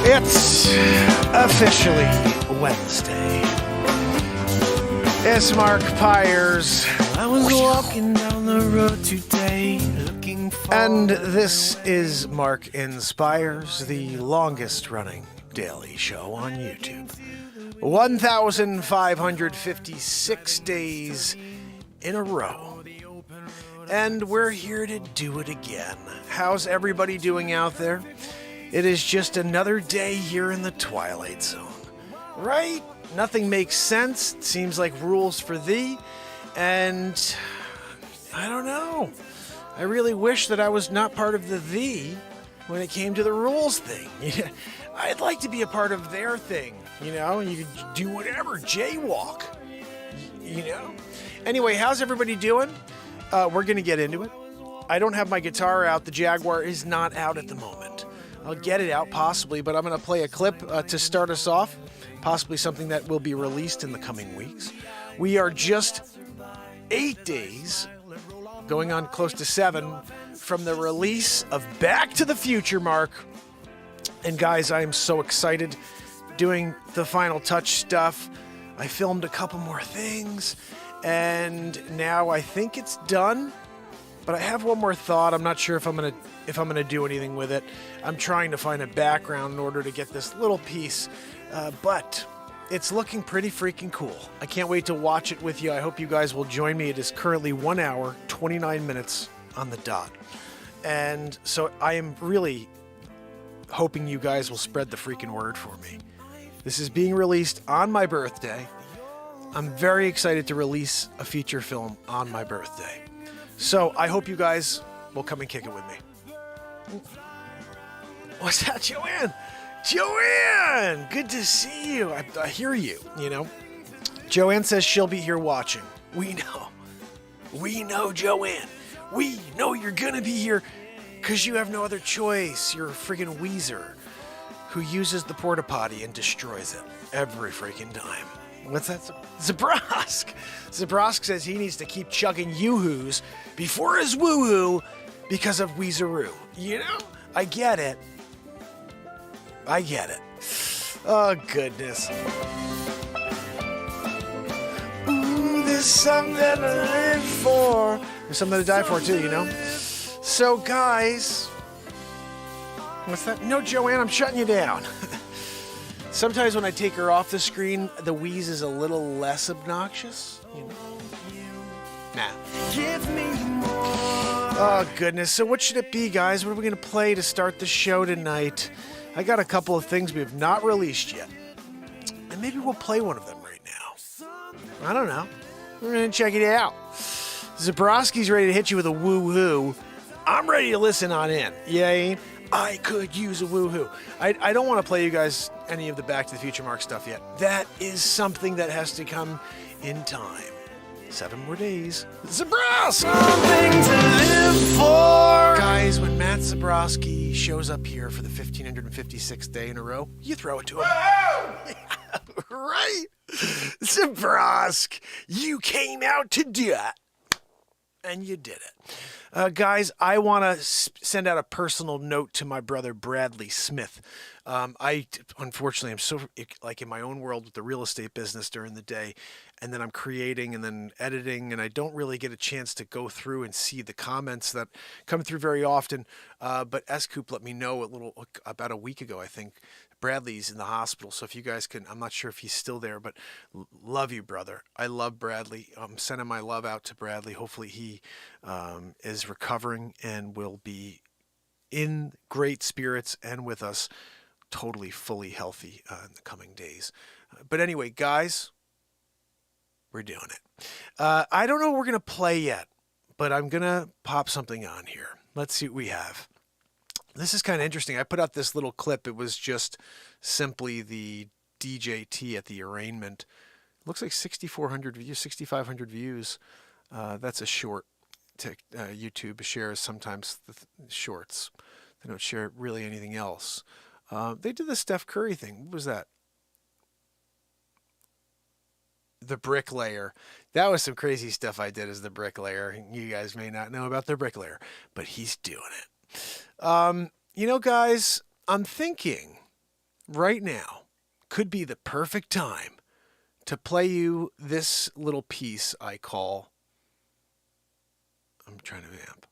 It's officially Wednesday. It's Mark Pires. I was walking down the road today looking for... And this is Mark Inspires, the longest running daily show on YouTube. 1,556 days in a row. And we're here to do it again. How's everybody doing out there? It is just another day here in the Twilight Zone. Right? Nothing makes sense. It seems like rules for thee. And I don't know. I really wish that I was not part of the thee when it came to the rules thing. I'd like to be a part of their thing. You know, you could do whatever, jaywalk. You know? Anyway, how's everybody doing? We're going to get into it. I don't have my guitar out. The Jaguar is not out at the moment. I'll get it out possibly, but I'm going to play a clip to start us off. Possibly something that will be released in the coming weeks. We are just 8 days, going on close to 7, from the release of Back to the FutureMark. And guys, I am so excited doing the final touch stuff. I filmed a couple more things, and now I think it's done. But I have one more thought. I'm not sure if I'm gonna do anything with it. I'm trying to find a background in order to get this little piece, but it's looking pretty freaking cool. I can't wait to watch it with you. I hope you guys will join me. It is currently 1 hour, 29 minutes on the dot, and so I am really hoping you guys will spread the freaking word for me. This is being released on my birthday. I'm very excited to release a feature film on my birthday. So I hope you guys will come and kick it with me. What's that, Joanne? Joanne! Good to see you. I hear you, you know. Joanne says she'll be here watching. We know. We know, Joanne. We know you're going to be here because you have no other choice. You're a friggin' Weezer who uses the porta potty and destroys it every freaking time. What's that? Zabrosk! Zabrosk says he needs to keep chugging yoo-hoos before his woo-hoo because of Weezeroo. You know? I get it. I get it. Oh, goodness. Ooh, there's something to live for. There's something to die for, too, you know? So, guys... What's that? No, Joanne, I'm shutting you down. Sometimes when I take her off the screen, the wheeze is a little less obnoxious. You know? Nah. Oh, goodness. So what should it be, guys? What are we going to play to start the show tonight? I got a couple of things we have not released yet. And maybe we'll play one of them right now. I don't know. We're going to check it out. Zabrowski's ready to hit you with a woo-hoo. I'm ready to listen on in. Yay. I could use a woohoo. I don't want to play you guys any of the Back to the Future Mark stuff yet. That is something that has to come in time. 7 more days. Zabrowski! Something to live for! Guys, when Matt Zabrowski shows up here for the 1556th day in a row, you throw it to him. Yeah, right? Zabrowski, you came out to do it. And you did it. Guys, I want to send out a personal note to my brother Bradley Smith. Unfortunately, I'm so like in my own world with the real estate business during the day, and then I'm creating and then editing, and I don't really get a chance to go through and see the comments that come through very often. But S-Coop let me know about a week ago, I think. Bradley's in the hospital, so if you guys can, I'm not sure if he's still there, but love you, brother. I love Bradley. I'm sending my love out to Bradley. Hopefully he is recovering and will be in great spirits and with us, totally, fully healthy in the coming days. But anyway, guys, we're doing it. I don't know what we're going to play yet, but I'm going to pop something on here. Let's see what we have. This is kind of interesting. I put out this little clip. It was just simply the DJT at the arraignment. It looks like 6,400 views, 6,500 views. That's a short. YouTube shares sometimes the shorts. They don't share really anything else. They did the Steph Curry thing. What was that? The bricklayer. That was some crazy stuff I did as the bricklayer. You guys may not know about the bricklayer, but he's doing it. You know, guys, I'm thinking right now could be the perfect time to play you this little piece I call. I'm trying to vamp.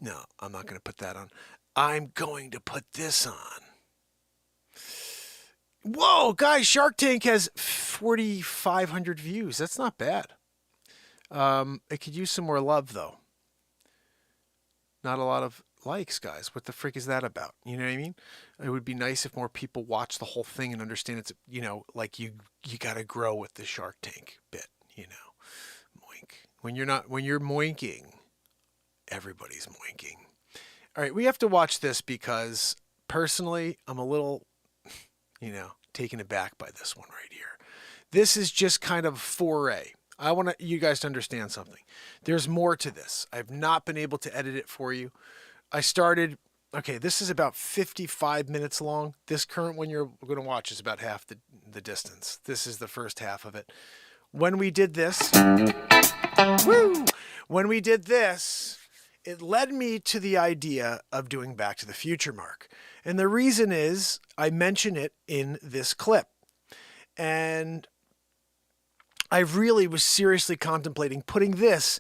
No, I'm not going to put that on. I'm going to put this on. Whoa, guys, Shark Tank has 4,500 views. That's not bad. It could use some more love, though. Not a lot of likes, guys. What the frick is that about? You know what I mean? It would be nice if more people watch the whole thing and understand it's, you know, like you got to grow with the Shark Tank bit, you know. Moink. When you're moinking, everybody's moinking. All right, we have to watch this because personally, I'm a little, you know, taken aback by this one right here. This is just kind of foray. I want you guys to understand something. There's more to this. I've not been able to edit it for you. I started, okay, this is about 55 minutes long. This current one you're going to watch is about half the distance. This is the first half of it. When we did this, it led me to the idea of doing Back to the Future Mark. And the reason is I mention it in this clip. And I really was seriously contemplating putting this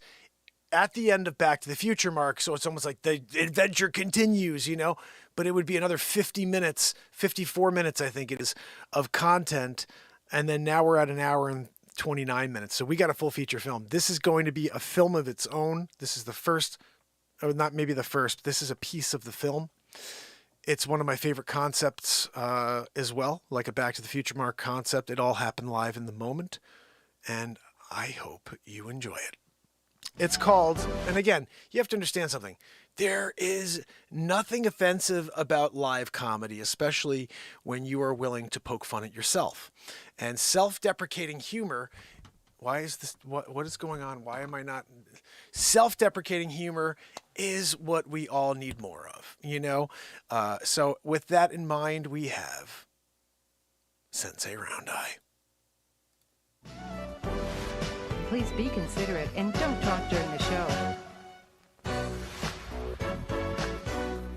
at the end of Back to the Future Mark. So it's almost like the adventure continues, you know, but it would be another 50 minutes, 54 minutes, I think it is, of content. And then now we're at an hour and 29 minutes. So we got a full feature film. This is going to be a film of its own. This is the first, or not maybe the first, this is a piece of the film. It's one of my favorite concepts as well, like a Back to the Future Mark concept. It all happened live in the moment, and I hope you enjoy it. It's called, and again, you have to understand something. There is nothing offensive about live comedy, especially when you are willing to poke fun at yourself. And self-deprecating humor, why is this, what is going on? Why am I not? Self-deprecating humor is what we all need more of, you know? So with that in mind, we have Sensei Round Eye. Please be considerate and don't talk during the show.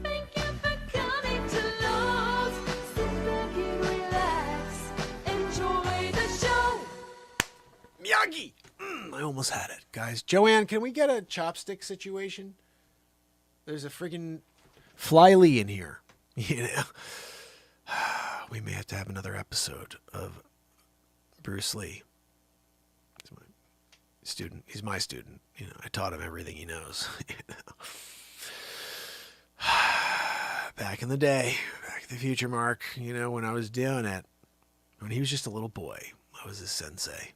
Thank you for coming to Lowe's. Sit back and relax. Enjoy the show. Miyagi! I almost had it. Guys, Joanne, can we get a chopstick situation? There's a friggin' Fly-Lee in here. You know? We may have to have another episode of Bruce Lee. Student. He's my student. You know, I taught him everything he knows. Back in the day, Back to the Future Mark, you know, when I was doing it, when he was just a little boy, I was his sensei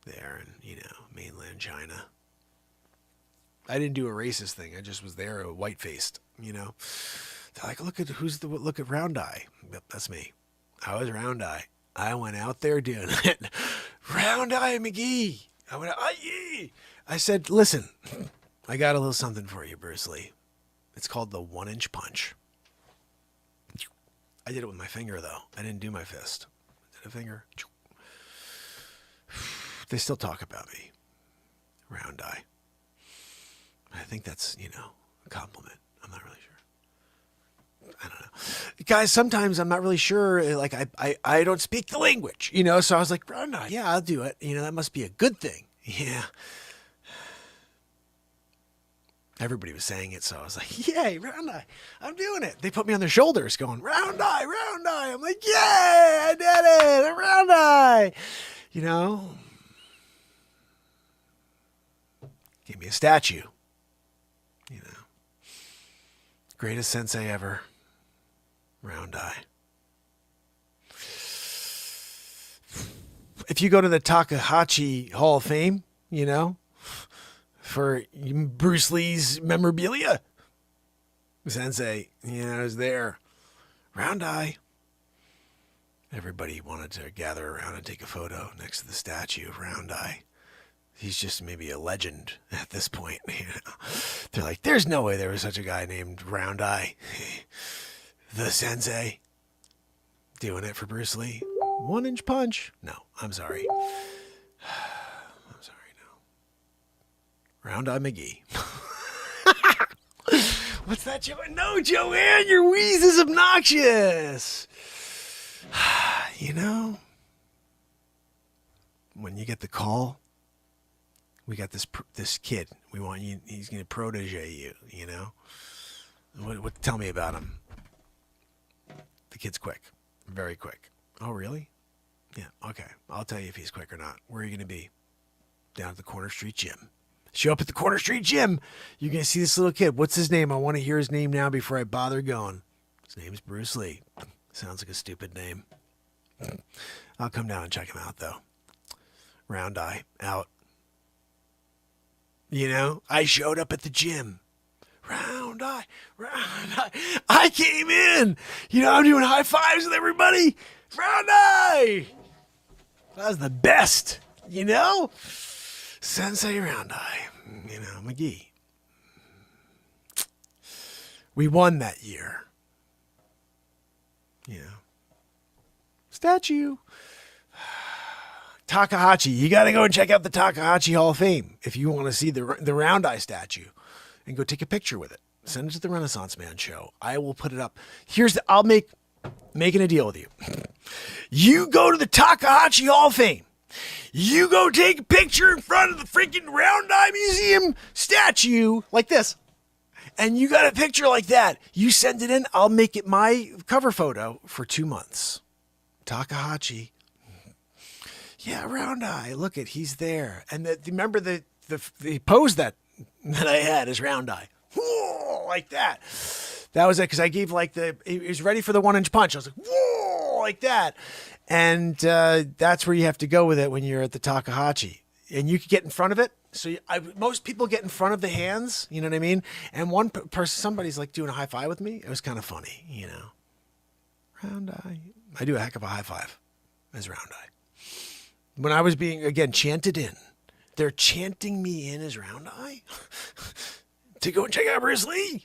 there in, you know, mainland China. I didn't do a racist thing. I just was there, white-faced, you know. They're like, look at Round Eye. Yep, that's me. I was Round Eye. I went out there doing it. Round Eye McGee. I said, listen, I got a little something for you, Bruce Lee. It's called the 1-inch punch. I did it with my finger, though. I didn't do my fist. I did a finger. They still talk about me. Round Eye. I think that's, you know, a compliment. I'm not really sure. I don't know. Guys, sometimes I'm not really sure. Like, I don't speak the language, you know, so I was like, Round Eye, yeah, I'll do it. You know, that must be a good thing. Yeah. Everybody was saying it, so I was like, yay, Round Eye, I'm doing it. They put me on their shoulders going, Round Eye, Round Eye. I'm like, yay, I did it, Round Eye. You know, gave me a statue. You know, greatest sensei ever. Round Eye. If you go to the Takahashi Hall of Fame, you know, for Bruce Lee's memorabilia, Sensei, you know, is there. Round Eye. Everybody wanted to gather around and take a photo next to the statue of Round Eye. He's just maybe a legend at this point. You know? They're like, there's no way there was such a guy named Round Eye. The Sensei. Doing it for Bruce Lee. 1-inch punch. No, I'm sorry. I'm sorry, no. Round Eye McGee. What's that, Joanne? No, Joanne, your wheeze is obnoxious. You know, when you get the call, we got this kid. We want you. He's going to protege you. You know, what? Tell me about him. The kid's quick, very quick. Oh, really? Yeah. Okay. I'll tell you if he's quick or not. Where are you going to be? Down at the Corner Street Gym. Show up at the Corner Street Gym. You're going to see this little kid. What's his name? I want to hear his name now before I bother going. His name's Bruce Lee. Sounds like a stupid name. I'll come down and check him out, though. Round eye, out. You know, I showed up at the gym. Round eye, round eye. I came in. You know, I'm doing high fives with everybody. Round eye. That was the best, you know? Sensei Round Eye, you know, McGee. We won that year. You know. Statue. Takahashi. You got to go and check out the Takahashi Hall of Fame if you want to see the Round Eye statue and go take a picture with it. Send it to the Renaissance Man show. I will put it up. I'll making a deal with you. You go to the Takahashi Hall of Fame. You go take a picture in front of the freaking Round Eye Museum statue like this. And you got a picture like that. You send it in. I'll make it my cover photo for 2 months. Takahashi. Yeah, Round Eye. Look at, he's there. And remember the pose that I had is Round Eye. Whoa, like that. That was it, because I gave he was ready for the 1-inch punch. I was like, whoa, like that. And that's where you have to go with it when you're at the Takahashi. And you can get in front of it. So most people get in front of the hands, you know what I mean? And one person, somebody's like doing a high five with me. It was kind of funny, you know. Round Eye. I do a heck of a high five as Round Eye. When I was being, again, chanted in, they're chanting me in as Round Eye to go and check out Bruce Lee.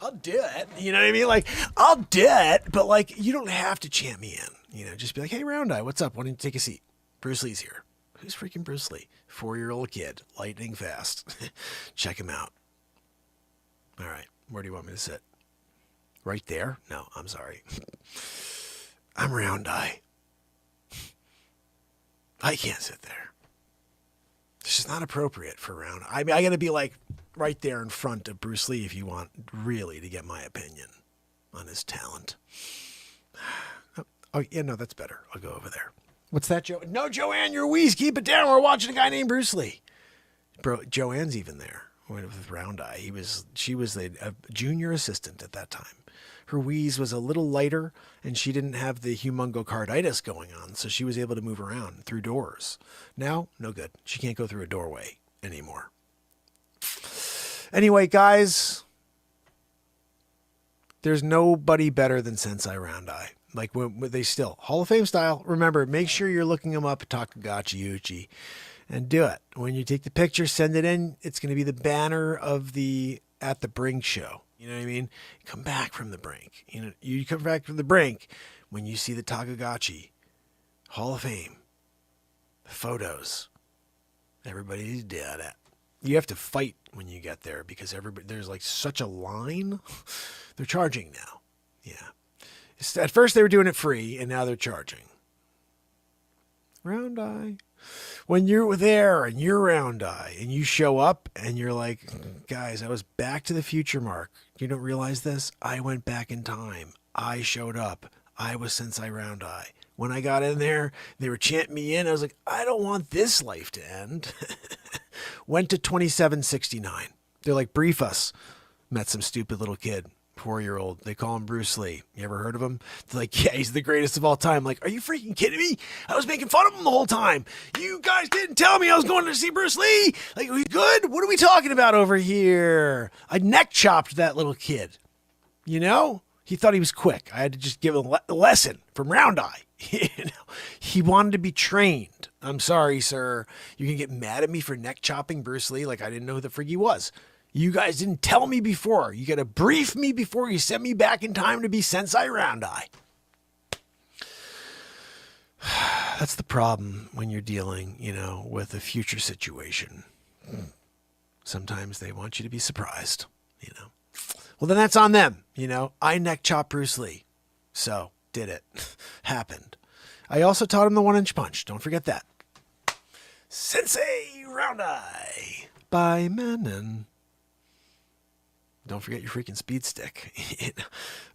I'll do it. You know what I mean? Like, I'll do it, but like, you don't have to chant me in. You know, just be like, hey, Round Eye, what's up? Why don't you take a seat? Bruce Lee's here. Who's freaking Bruce Lee? 4-year-old kid, lightning fast. Check him out. All right, where do you want me to sit? Right there? No, I'm sorry. I'm Round Eye. I can't sit there. It's just not appropriate for Round Eye. I mean, I got to be like right there in front of Bruce Lee if you want really to get my opinion on his talent. Oh, yeah, no, that's better. I'll go over there. What's that, Joe? No, Joanne, you're wheeze. Keep it down. We're watching a guy named Bruce Lee. Bro, Joanne's even there with Round Eye. She was a junior assistant at that time. Her wheeze was a little lighter, and she didn't have the humongocarditis going on, so she was able to move around through doors. Now, no good. She can't go through a doorway anymore. Anyway, guys, there's nobody better than Sensei Round Eye. Like, they still, Hall of Fame style. Remember, make sure you're looking them up at Takagachi Uchi and do it. When you take the picture, send it in. It's going to be the banner of the At the Brink show. You know what I mean? Come back from the brink. You know, you come back from the brink when you see the Takagachi Hall of Fame. The photos. Everybody's dead at. You have to fight when you get there because there's like such a line. They're charging now. Yeah. At first they were doing it free, and now they're charging. Round Eye. When you're there and you're Round Eye, and you show up, and you're like, guys, I was back to the FutureMark. You don't realize this? I went back in time. I showed up. I was Sensei Round Eye. When I got in there, they were chanting me in. I was like, I don't want this life to end. Went to 2769. They're like, brief us. Met some stupid little kid. 4-year-old. They call him Bruce Lee. You ever heard of him? They're like, yeah, he's the greatest of all time. Like, are you freaking kidding me? I was making fun of him the whole time. You guys didn't tell me I was going to see Bruce Lee. Like, are we good? What are we talking about over here? I neck chopped that little kid. You know? He thought he was quick. I had to just give him a lesson from Round Eye. You know? He wanted to be trained. I'm sorry, sir. You can get mad at me for neck chopping Bruce Lee like I didn't know who the frig he was. You guys didn't tell me before. You got to brief me before you send me back in time to be Sensei Round Eye. That's the problem when you're dealing, you know, with a future situation. Sometimes they want you to be surprised, you know. Well, then that's on them. I neck chopped Bruce Lee. So, did it. Happened. I also taught him the 1-inch punch. Don't forget that. Sensei Round Eye by Menon. Don't forget your freaking speed stick.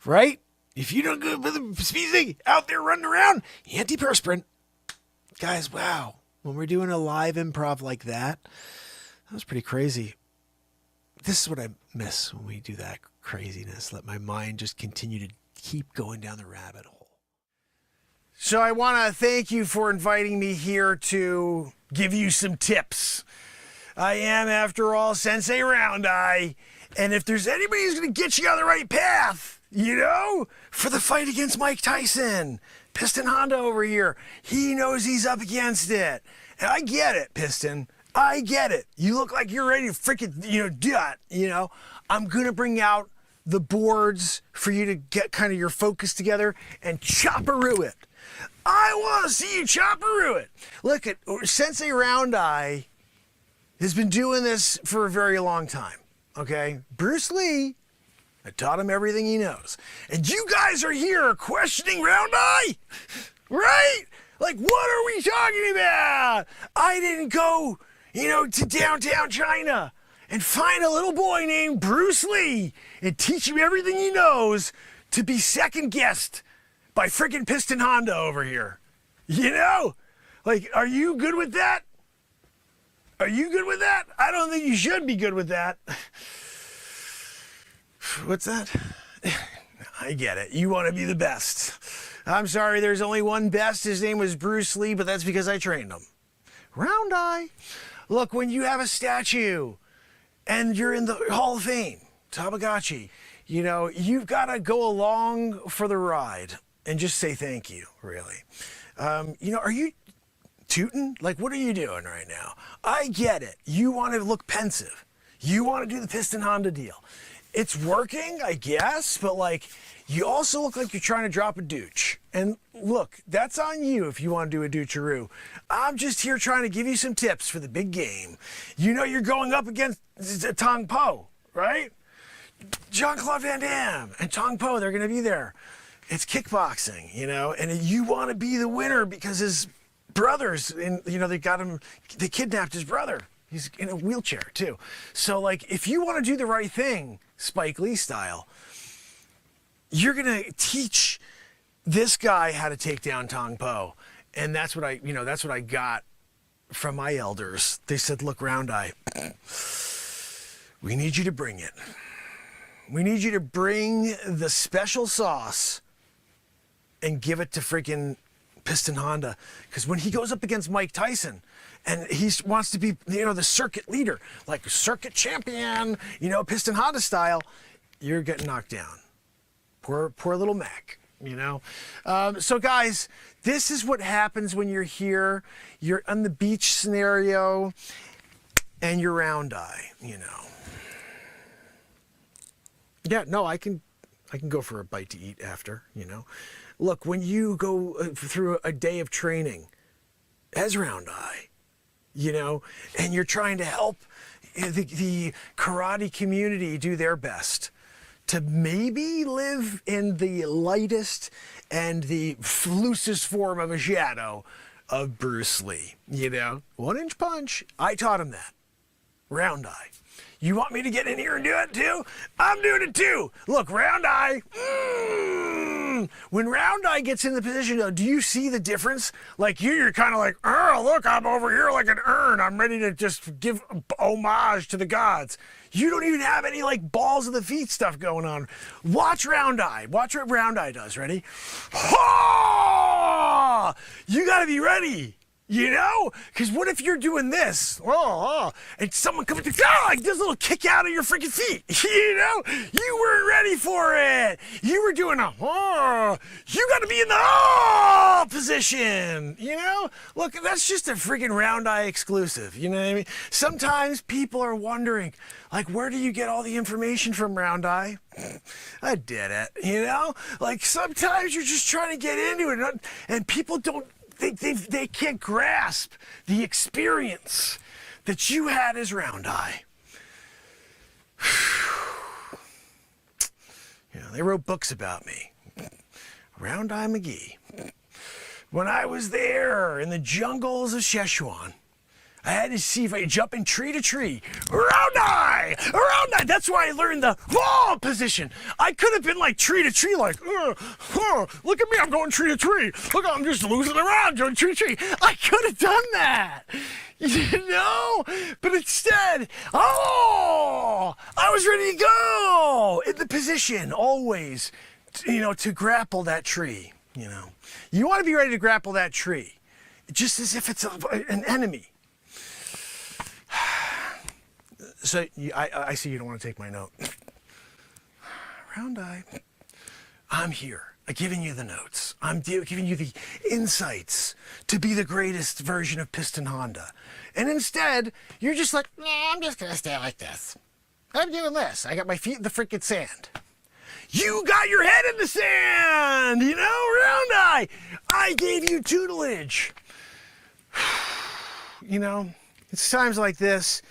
Right? If you don't go with the speed stick out there running around, anti-perspirant. Guys, wow. When we're doing a live improv like that was pretty crazy. This is what I miss when we do that craziness. Let my mind just continue to keep going down the rabbit hole. So I want to thank you for inviting me here to give you some tips. I am, after all, Sensei Round Eye. And if there's anybody who's going to get you on the right path, for the fight against Mike Tyson, Piston Honda over here, he knows he's up against it. And I get it, Piston. I get it. You look like you're ready to freaking, do it. I'm going to bring out the boards for you to get kind of your focus together and chopperoo it. I want to see you chopperoo it. Look at Sensei Round Eye has been doing this for a very long time. Okay? Bruce Lee, I taught him everything he knows. And you guys are here questioning Round Eye? Right? Like, what are we talking about? I didn't go, to downtown China and find a little boy named Bruce Lee and teach him everything he knows to be second guessed by freaking Piston Honda over here. Like, are you good with that? Are you good with that? I don't think you should be good with that. What's that? I get it. You want to be the best. I'm sorry, there's only one best. His name was Bruce Lee, but that's because I trained him. Round Eye. Look, when you have a statue and you're in the Hall of Fame, Tamagotchi, you've got to go along for the ride and just say thank you, really. Are you tooting? Like, what are you doing right now? I get it. You want to look pensive. You want to do the Piston Honda deal. It's working, I guess, but you also look like you're trying to drop a douche. And look, that's on you if you want to do a doucheroo. I'm just here trying to give you some tips for the big game. You're going up against Tong Po, right? Jean-Claude Van Damme and Tong Po, they're going to be there. It's kickboxing, and you want to be the winner because his brothers, they kidnapped his brother. He's in a wheelchair too. So if you want to do the right thing, Spike Lee style, you're going to teach this guy how to take down Tong Po. And that's what I got from my elders. They said, look, Round Eye, we need you to bring it. We need you to bring the special sauce and give it to freaking Piston Honda. Because when he goes up against Mike Tyson and he wants to be, the circuit leader, like circuit champion, Piston Honda style, you're getting knocked down. Poor little Mac, So guys, this is what happens when you're here. You're on the beach scenario and you're Round Eye, Yeah, no, I can go for a bite to eat after, Look, when you go through a day of training as Round Eye, and you're trying to help the karate community do their best to maybe live in the lightest and the loosest form of a shadow of Bruce Lee, 1-inch punch. I taught him that. Round Eye. You want me to get in here and do it too? I'm doing it too. Look, Round Eye. When Round Eye gets in the position, though, do you see the difference? You're kind of like, oh, look, I'm over here like an urn. I'm ready to just give homage to the gods. You don't even have any balls of the feet stuff going on. Watch Round Eye. Watch what Round Eye does. Ready? Ha! You got to be ready. Because what if you're doing this, and someone comes to, does a little kick out of your freaking feet, You weren't ready for it. You were doing you got to be in the position, Look, that's just a freaking Round Eye exclusive, you know what I mean? Sometimes people are wondering, where do you get all the information from, Round Eye? I did it, sometimes you're just trying to get into it, and people don't, they can't grasp the experience that you had as Round Eye. They wrote books about me. Round Eye McGee. When I was there in the jungles of Szechuan, I had to see if I could jump in tree to tree. Round eye! Round eye! That's why I learned the wall position. I could have been like tree to tree, like, look at me, I'm going tree to tree. Look, I'm just losing around going tree to tree. I could have done that. But instead, I was ready to go in the position, always, to grapple that tree, You want to be ready to grapple that tree, just as if it's an enemy. So I see you don't want to take my note. Round Eye, I'm here. I'm giving you the notes. I'm giving you the insights to be the greatest version of Piston Honda. And instead, you're just like, nah, I'm just going to stay like this. I'm doing this. I got my feet in the freaking sand. You got your head in the sand, Round Eye. I gave you tutelage. It's times like this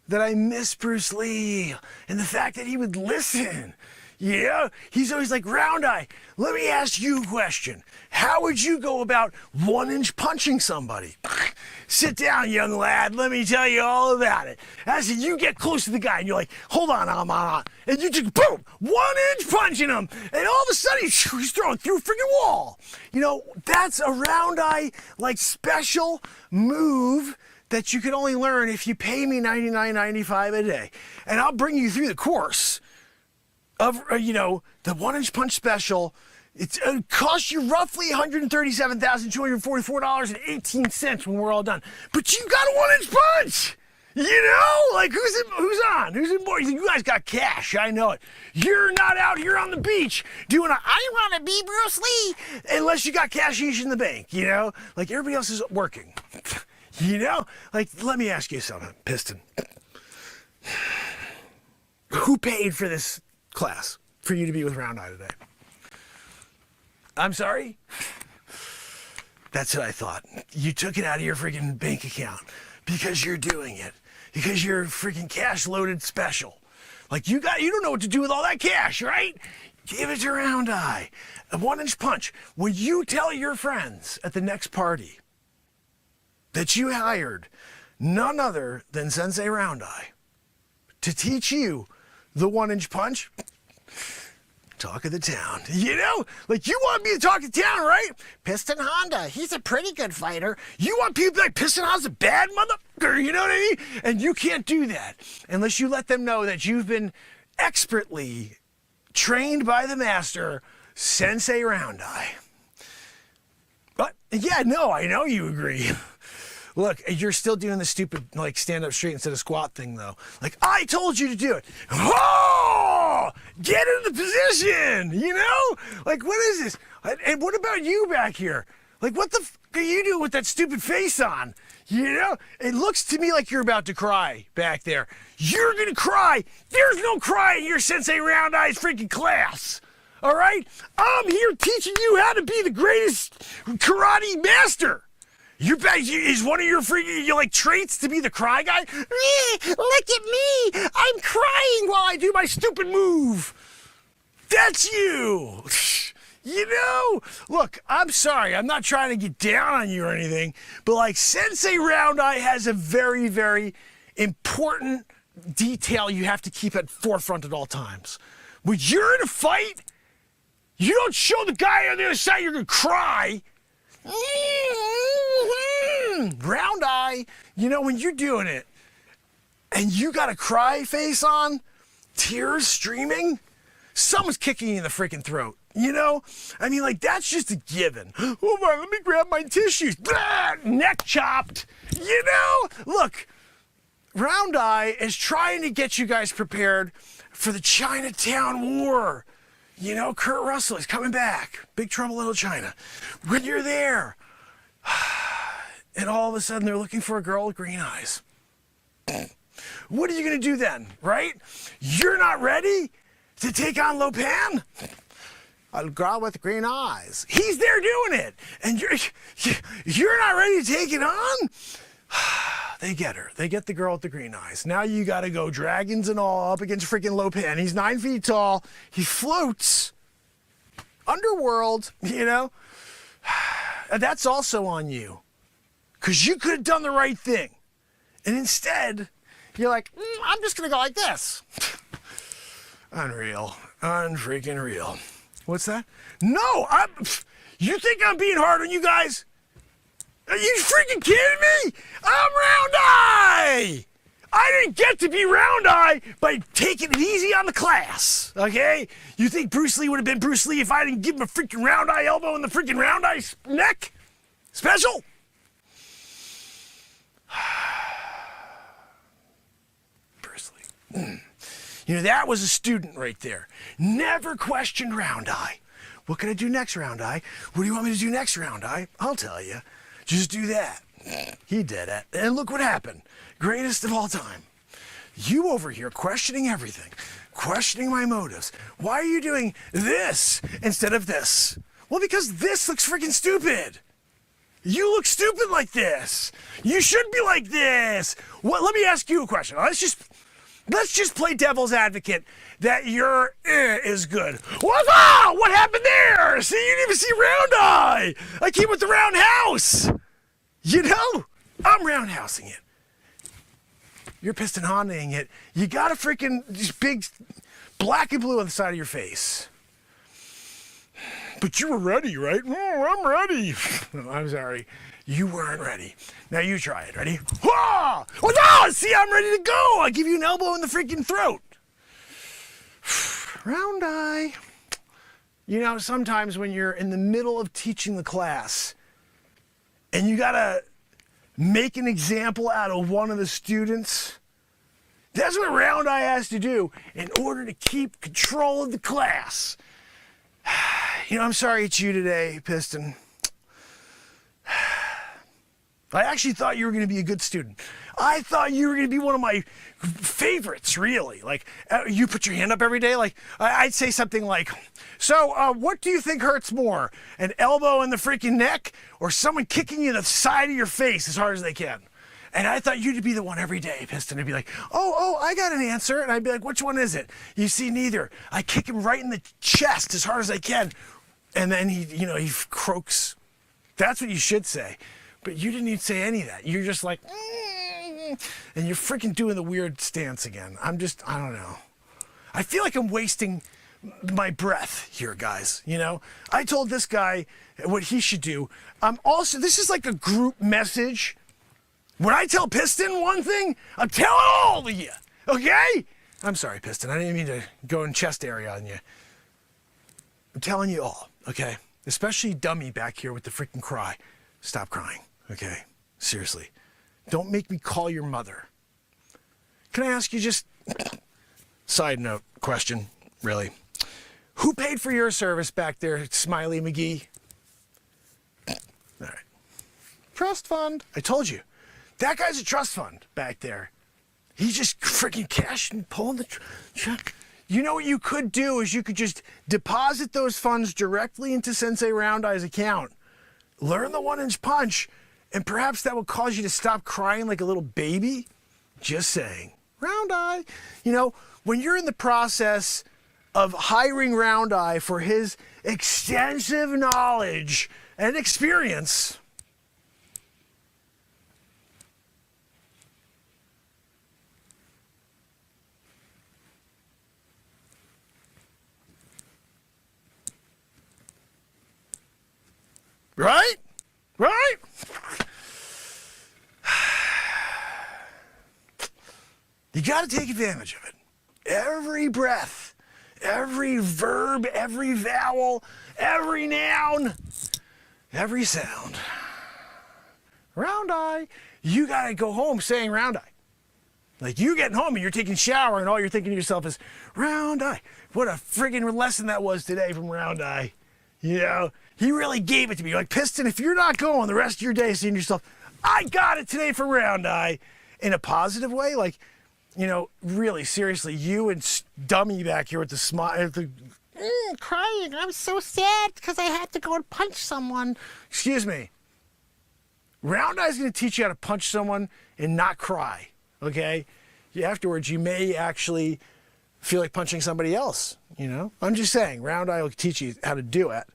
that I miss Bruce Lee and the fact that he would listen. He's always like, Round Eye, let me ask you a question. How would you go about 1-inch punching somebody? Sit down, young lad. Let me tell you all about it. I said, you get close to the guy and you're like, hold on, and you just, boom, 1-inch punching him. And all of a sudden, he's throwing through a freaking wall. That's a Round Eye, special move that you can only learn if you pay me $99.95 a day. And I'll bring you through the course of, the 1-inch punch special. It costs you roughly $137,244.18 when we're all done. But you got a 1-inch punch! Who's on? Who's in board? You guys got cash, I know it. You're not out here on the beach doing I want to be Bruce Lee, unless you got cash in the bank, Like everybody else is working. Let me ask you something, Piston. Who paid for this class for you to be with Round Eye today? I'm sorry? That's what I thought. You took it out of your freaking bank account because you're doing it. Because you're freaking cash loaded special. You don't know what to do with all that cash, right? Give it to Round Eye. A 1-inch punch. When you tell your friends at the next party that you hired none other than Sensei Round Eye to teach you the 1-inch punch, talk of the town. You want me to talk of town, right? Piston Honda, he's a pretty good fighter. You want people to be like, Piston Honda's a bad motherfucker, you know what I mean? And you can't do that unless you let them know that you've been expertly trained by the master, Sensei Round Eye. But, I know you agree. Look, you're still doing the stupid, stand up straight instead of squat thing, though. I told you to do it. Oh! Get in the position, What is this? And what about you back here? What the f*** are you doing with that stupid face on? It looks to me like you're about to cry back there. You're gonna cry. There's no crying in your Sensei Round Eye's freaking class. All right? I'm here teaching you how to be the greatest karate master. Is one of your freaking traits to be the cry guy? Look at me! I'm crying while I do my stupid move. That's you. Look, I'm sorry. I'm not trying to get down on you or anything, but Sensei Round Eye has a very, very important detail you have to keep at forefront at all times. When you're in a fight, you don't show the guy on the other side you're gonna cry. Round Eye, when you're doing it and you got a cry face on, tears streaming, someone's kicking you in the freaking throat. That's just a given. Hold on, let me grab my tissues. Blah, neck chopped. Look, Round Eye is trying to get you guys prepared for the Chinatown War. Kurt Russell is coming back. Big Trouble in Little China. When you're there, and all of a sudden they're looking for a girl with green eyes. What are you going to do then, right? You're not ready to take on Lopan? A girl with green eyes. He's there doing it. And you're not ready to take it on? They get her. They get the girl with the green eyes. Now you got to go dragons and all up against freaking Lopan. He's 9 feet tall. He floats. Underworld, you know. That's also on you. Because you could have done the right thing. And instead, you're like, I'm just going to go like this. Unreal. Unfreaking real. What's that? No, you think I'm being hard on you guys? Are you freaking kidding me? I'm Round Eye! I didn't get to be Round Eye by taking it easy on the class, okay? You think Bruce Lee would have been Bruce Lee if I didn't give him a freaking Round Eye elbow in the freaking Round Eye neck? Special? Bruce Lee. You know, that was a student right there. Never questioned Round Eye. What can I do next, Round Eye? What do you want me to do next, Round Eye? I'll tell you. Just do that. He did it. And look what happened. Greatest of all time. You over here questioning everything. Questioning my motives. Why are you doing this instead of this? Well, because this looks freaking stupid. You look stupid like this. You should be like this. Well, let me ask you a question. Let's just play devil's advocate that your is good. What happened there? See, you didn't even see Round Eye. I came with the roundhouse. You know, I'm roundhousing it. You're piston Hondaing it. You got a freaking just big black and blue on the side of your face. But you were ready, right? I'm ready. No, I'm sorry. You weren't ready. Now you try it. Ready? Oh no! See, I'm ready to go. I'll give you an elbow in the freaking throat. Round Eye. You know, sometimes when you're in the middle of teaching the class and you gotta make an example out of one of the students, that's what Round Eye has to do in order to keep control of the class. You know, I'm sorry it's you today, Piston. I actually thought you were going to be a good student. I thought you were going to be one of my favorites, really. Like, you put your hand up every day. Like, I'd say something like, so what do you think hurts more? An elbow in the freaking neck or someone kicking you in the side of your face as hard as they can? And I thought you'd be the one every day, Piston. I'd be like, oh, I got an answer. And I'd be like, which one is it? You see, neither. I kick him right in the chest as hard as I can. And then he croaks. That's what you should say. But you didn't even say any of that. You're just like, and you're freaking doing the weird stance again. I don't know. I feel like I'm wasting my breath here, guys. You know, I told this guy what he should do. This is like a group message. When I tell Piston one thing, I'm telling all of you, okay? I'm sorry, Piston. I didn't mean to go in chest area on you. I'm telling you all, okay? Especially Dummy back here with the freaking cry. Stop crying, okay? Seriously. Don't make me call your mother. Can I ask you just side note question, really? Who paid for your service back there, Smiley McGee? All right. Trust fund. I told you. That guy's a trust fund back there. He's just freaking cashing, pulling the check. You know what you could do is you could just deposit those funds directly into Sensei Round Eye's account. Learn the 1-inch punch, and perhaps that will cause you to stop crying like a little baby. Just saying. Round Eye. You know, when you're in the process of hiring Round Eye for his extensive knowledge and experience, right? Right? You got to take advantage of it. Every breath, every verb, every vowel, every noun, every sound. Round Eye, you got to go home saying Round Eye. Like you getting home and you're taking a shower and all you're thinking to yourself is, Round Eye. What a friggin' lesson that was today from Round Eye. You know, he really gave it to me. Like, Piston, if you're not going the rest of your day saying to yourself, I got it today for Round Eye, in a positive way, like, you know, really, seriously, you and Dummy back here with the smile, crying, I'm so sad because I had to go and punch someone. Excuse me. Round Eye's going to teach you how to punch someone and not cry, okay? Afterwards, you may actually feel like punching somebody else, you know? I'm just saying, Round Eye will teach you how to do it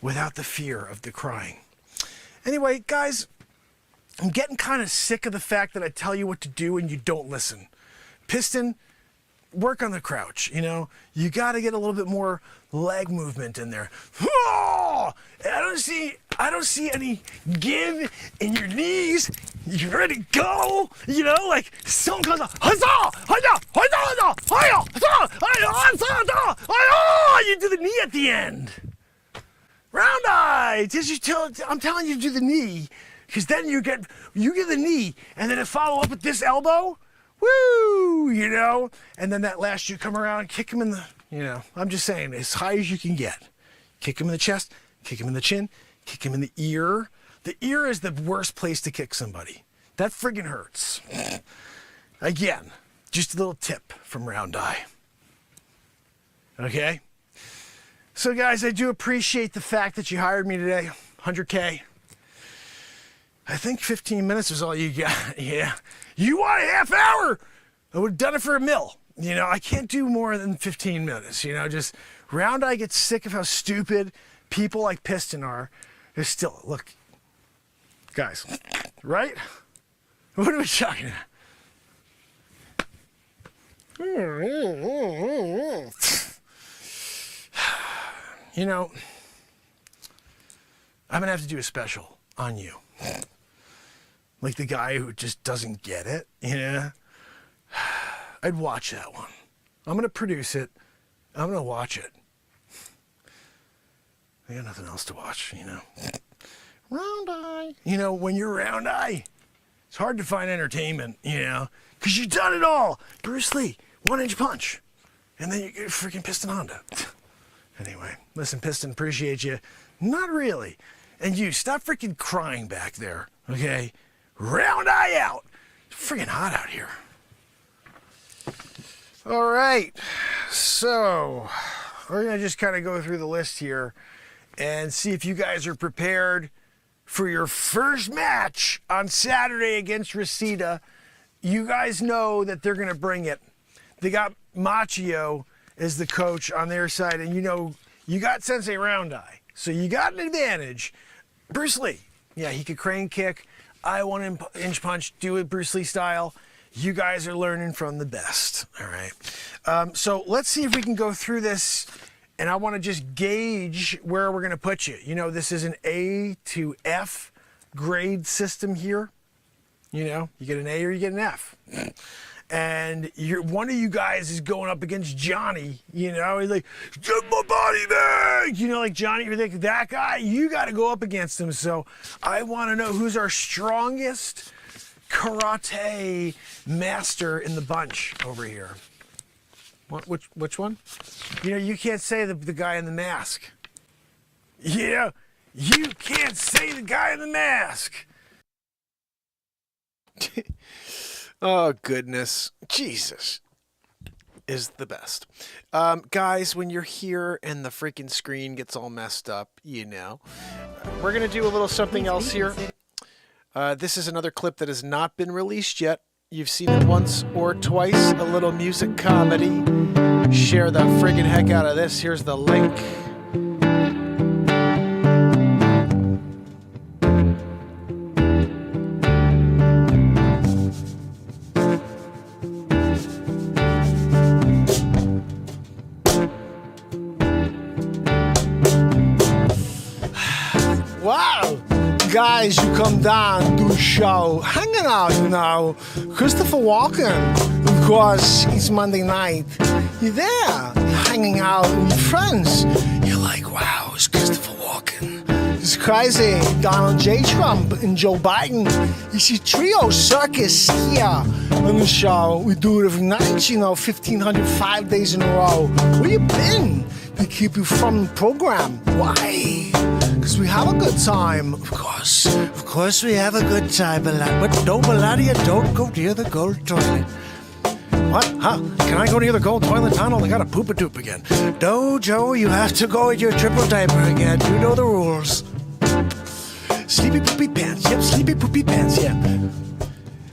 without the fear of the crying. Anyway, guys, I'm getting kind of sick of the fact that I tell you what to do and you don't listen. Piston, work on the crouch, you know? You got to get a little bit more leg movement in there. I don't see any give in your knees. You ready to go? You know, like someone goes, you do the knee at the end. Round Eye, I'm telling you to do the knee, because then you get the knee, and then to follow up with this elbow, woo, you know, and then that last you come around and kick him in the, you know, I'm just saying, as high as you can get. Kick him in the chest, kick him in the chin, kick him in the ear. The ear is the worst place to kick somebody. That friggin' hurts. Again, just a little tip from Round Eye. Okay? So guys, I do appreciate the fact that you hired me today. 100K. I think 15 minutes is all you got. Yeah. You want a half hour? I would have done it for $1 million. You know, I can't do more than 15 minutes. You know, just Round Eye gets sick of how stupid people like Piston are. They're still, look, guys, right? What are we talking about? You know, I'm going to have to do a special on you. Like the guy who just doesn't get it, you know? I'd watch that one. I'm going to produce it. I'm going to watch it. I got nothing else to watch, you know? Round Eye. You know, when you're Round Eye, it's hard to find entertainment, you know? Because you've done it all. Bruce Lee, 1-inch punch. And then you get freaking Piston Honda. Anyway, listen, Piston, appreciate you. Not really. And you, stop freaking crying back there, okay? Round Eye out. It's freaking hot out here. All right, so we're going to just kind of go through the list here and see if you guys are prepared for your first match on Saturday against Reseda. You guys know that they're going to bring it. They got Machio as the coach on their side, and you know, you got Sensei Round Eye, so you got an advantage. Bruce Lee, yeah, he could crane kick. I 1-inch punch, do it Bruce Lee style. You guys are learning from the best, all right? So let's see if we can go through this, and I want to just gauge where we're going to put you. You know, this is an A to F grade system here. You know, you get an A or you get an F. And one of you guys is going up against Johnny, you know, he's like, get my body back, you know, like Johnny, you're thinking, that guy, you got to go up against him. So I want to know who's our strongest karate master in the bunch over here. Which one? You know, you can't say the guy in the mask. Yeah, you can't say the guy in the mask. Oh, goodness. Jesus is the best. Guys, when you're here and the freaking screen gets all messed up, you know, we're going to do a little something else here. This is another clip that has not been released yet. You've seen it once or twice, a little music comedy. Share the friggin' heck out of this. Here's the link. Wow, guys, you come down to a show, hanging out, you know. Christopher Walken, of course, it's Monday night. You're there, hanging out with your friends. You're like, wow, it's Christopher Walken. It's crazy. Donald J. Trump and Joe Biden. It's a trio circus here on the show. We do it every night, you know, 1,500, 5 days in a row. Where you been? We keep you from the program. Why? Because we have a good time, of course. Of course we have a good time, but Melania, don't go near the gold toilet. What? Huh? Can I go near the gold toilet tunnel? I gotta poop-a-doop again. No, Joe, you have to go in your triple diaper again. You know the rules. Sleepy poopy pants. Yep, sleepy poopy pants. Yeah.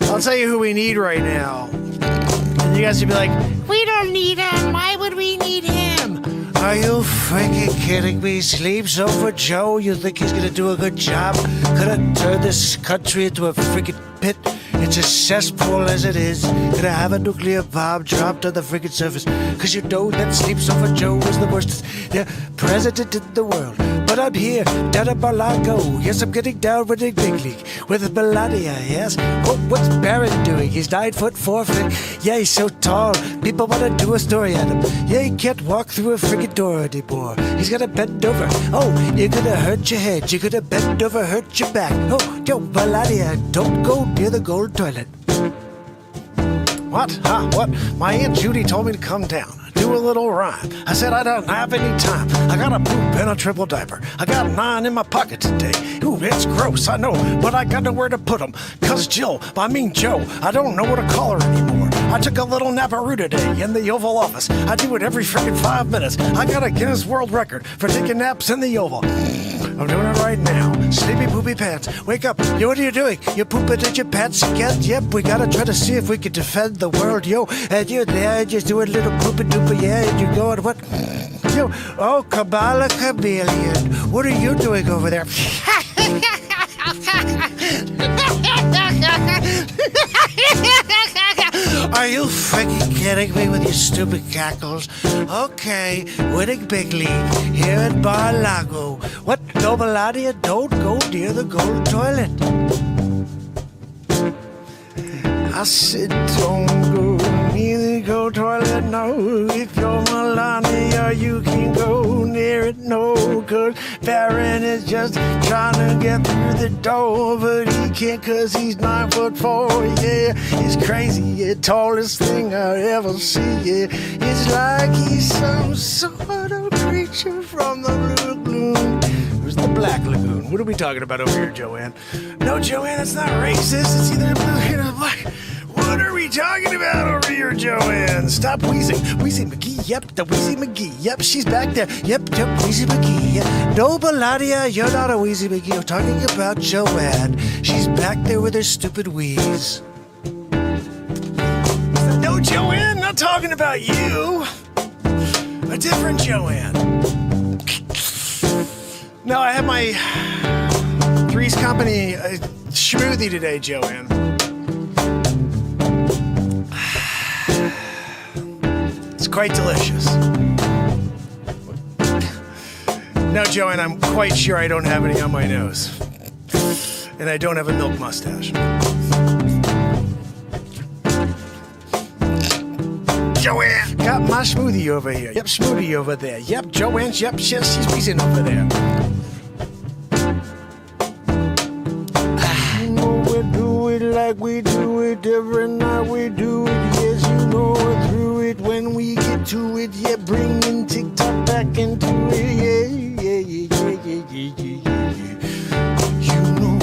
I'll tell you who we need right now. And you guys would be like, we don't need him. Why would we need him? Are you freaking kidding me? Sleeps over Joe? You think he's gonna do a good job? Could have turned this country into a freaking pit. It's a cesspool as it is. Could I have a nuclear bomb dropped on the freaking surface? Cause you know that Sleeps Over Joe is the worst president in the world. But I'm here, down at Mar-a-Lago. Yes, I'm getting down with the big league. With Melania, yes. Oh, what's Barron doing? He's 9'4". Yeah, he's so tall. People want to do a story at him. Yeah, he can't walk through a freaking door anymore. He's gotta bend over. Oh, you're gonna hurt your head. You're gonna bend over, hurt your back. Oh, yo, Melania, don't go near the gold toilet. What? Huh? What? My Aunt Judy told me to come down. Do a little rhyme. I said I don't have any time. I got a poop in a triple diaper. I got 9 in my pocket today. Ooh, it's gross, I know, but I got nowhere to put them. Cause Joe, I don't know what to call her anymore. I took a little naparoo today in the Oval Office. I do it every freaking 5 minutes. I got a Guinness World Record for taking naps in the Oval. I'm doing it right now. Sleepy poopy pants. Wake up. Yo, what are you doing? You pooping in your pants again? Yep, we gotta try to see if we can defend the world, yo. And you're there, just doing a little poopy doopy, yeah, and you're going, what? Yo, oh, Kabbalah Chameleon. What are you doing over there? Are you freaking kidding me with your stupid cackles? Okay, winning big league here at Mar-a-Lago. What? No, Melania, don't go near the gold toilet. I said, don't go near the gold toilet, no. If you're Melania, you can go near it, no. Cause Barron is just trying to get through the door, but he can't cause he's 9'4". Yeah, he's crazy, yeah, tallest thing I ever see. Yeah, it's like he's some sort of creature from the Blue Lagoon. Who's the Black Lagoon? What are we talking about over here, Joanne? No, Joanne, that's not racist. It's either blue or black. What are we talking about over here, Joanne? Stop wheezing. Wheezy McGee, yep, the Wheezy McGee. Yep, she's back there. Yep, Wheezy McGee. Yep. No, Melania, you're not a Wheezy McGee. I'm talking about Joanne. She's back there with her stupid wheeze. No, Joanne, not talking about you. A different Joanne. No, I had my Three's Company schmoothie today, Joanne. It's quite delicious. No, Joanne, I'm quite sure I don't have any on my nose. And I don't have a milk mustache. Joanne! Got my smoothie over here. Yep, smoothie over there. Yep, Joanne's, yep, she's wheezing over there. You know we do it like we do it every night. We do it, yes, you know we're through it. When we get to it, yeah, bringing TikTok back into it, You know,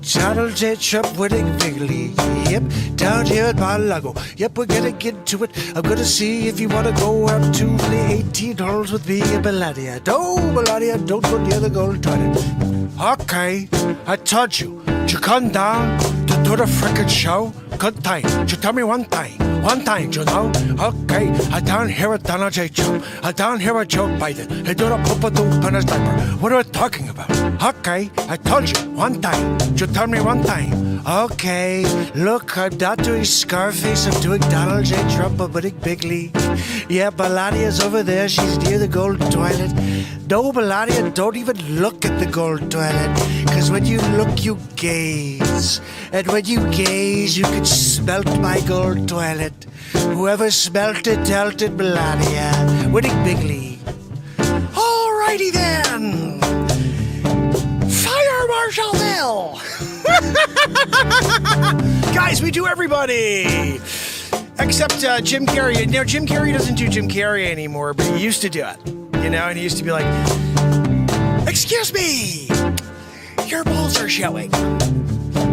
Channel J Trump winning bigly. Yep, down here at Mar-a-Lago. Yep, we're gonna get to it. I'm gonna see if you wanna go out to the 18 holes with me and Melania. No, Melania, don't go near the gold toilet. Okay, I told you. You come down to do the frickin' show. Good time. You tell me one time. One time, you know? Okay, I down here at Donald J. Trump. I down here at Joe Biden. He do the poopa-doop in his diaper. What are we talking about? Okay, I told you, one time. You tell me one time. Okay, look, I'm not doing Scarface. I'm doing Donald J. Trump, a big league. Yeah, Melania's over there. She's near the gold toilet. No, Melania, don't even look at the gold toilet. Because when you look, you gaze. And when you gaze, you can smelt my gold toilet. Whoever smelt it, dealt it, Melania. Winning big league. Alrighty then. Fire Marshal Bill. Guys, we do everybody. Except Jim Carrey. Now, Jim Carrey doesn't do Jim Carrey anymore, but he used to do it. You know, and he used to be like, excuse me, your balls are showing.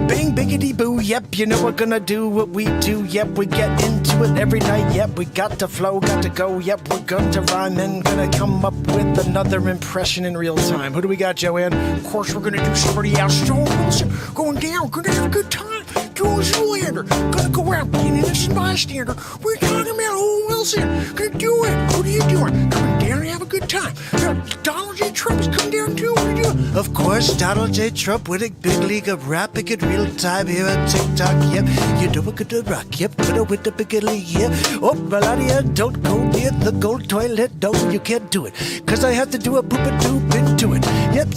Bing, biggity, boo, yep, you know we're gonna do what we do. Yep, we get into do it every night. Yep, we got to flow, got to go. Yep, we're going to rhyme and gonna come up with another impression in real time. Who do we got, Joanne? Of course, we're gonna do somebody else. Joe Wilson going down. We're gonna have a good time. Joe Zoolander gonna go out being an innocent bystander. We're talking about Owen Wilson. Gonna do it. What are you doing? Coming down and have a good time. Donald J. Trump is coming down too. What are you doing? Of course, Donald J. Trump winning big league of rapping in real time here on TikTok. Yep, you know we're gonna rock. Yep, gonna win the big league. Yeah. Oh, Melania, don't go near the gold toilet. No, you can't do it. Cause I have to do a poop-a-doop into it. Yep.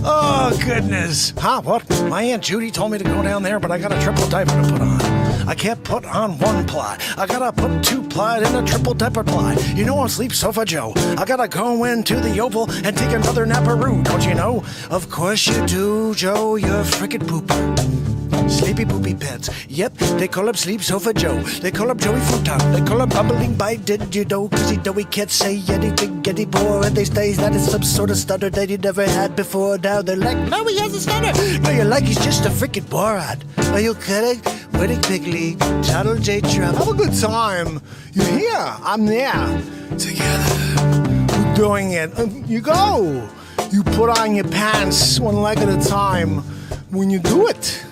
Oh, goodness. Huh, what? My Aunt Judy told me to go down there, but I got a triple diaper to put on. I can't put on one ply. I gotta put two ply in a triple diaper ply. You know I'm Sleep Sofa Joe. I gotta go into the Oval and take another naparoo, don't you know? Of course you do, Joe. You're a frickin' pooper. Sleepy poopy pants. Yep, they call him Sleep Sofa Joe. They call him Joey Futon. They call him Bumbling by Did you know? Cause he know he can't say anything anymore. And they say that it's some sort of stutter that he never had before. Now they're like, no, he has a stutter. No, you're like, he's just a freaking moron. Are you kidding? Winning big league, Donald J. Trump. Have a good time. You're here. I'm there. Together. We're doing it. You go. You put on your pants one leg at a time. When you do it,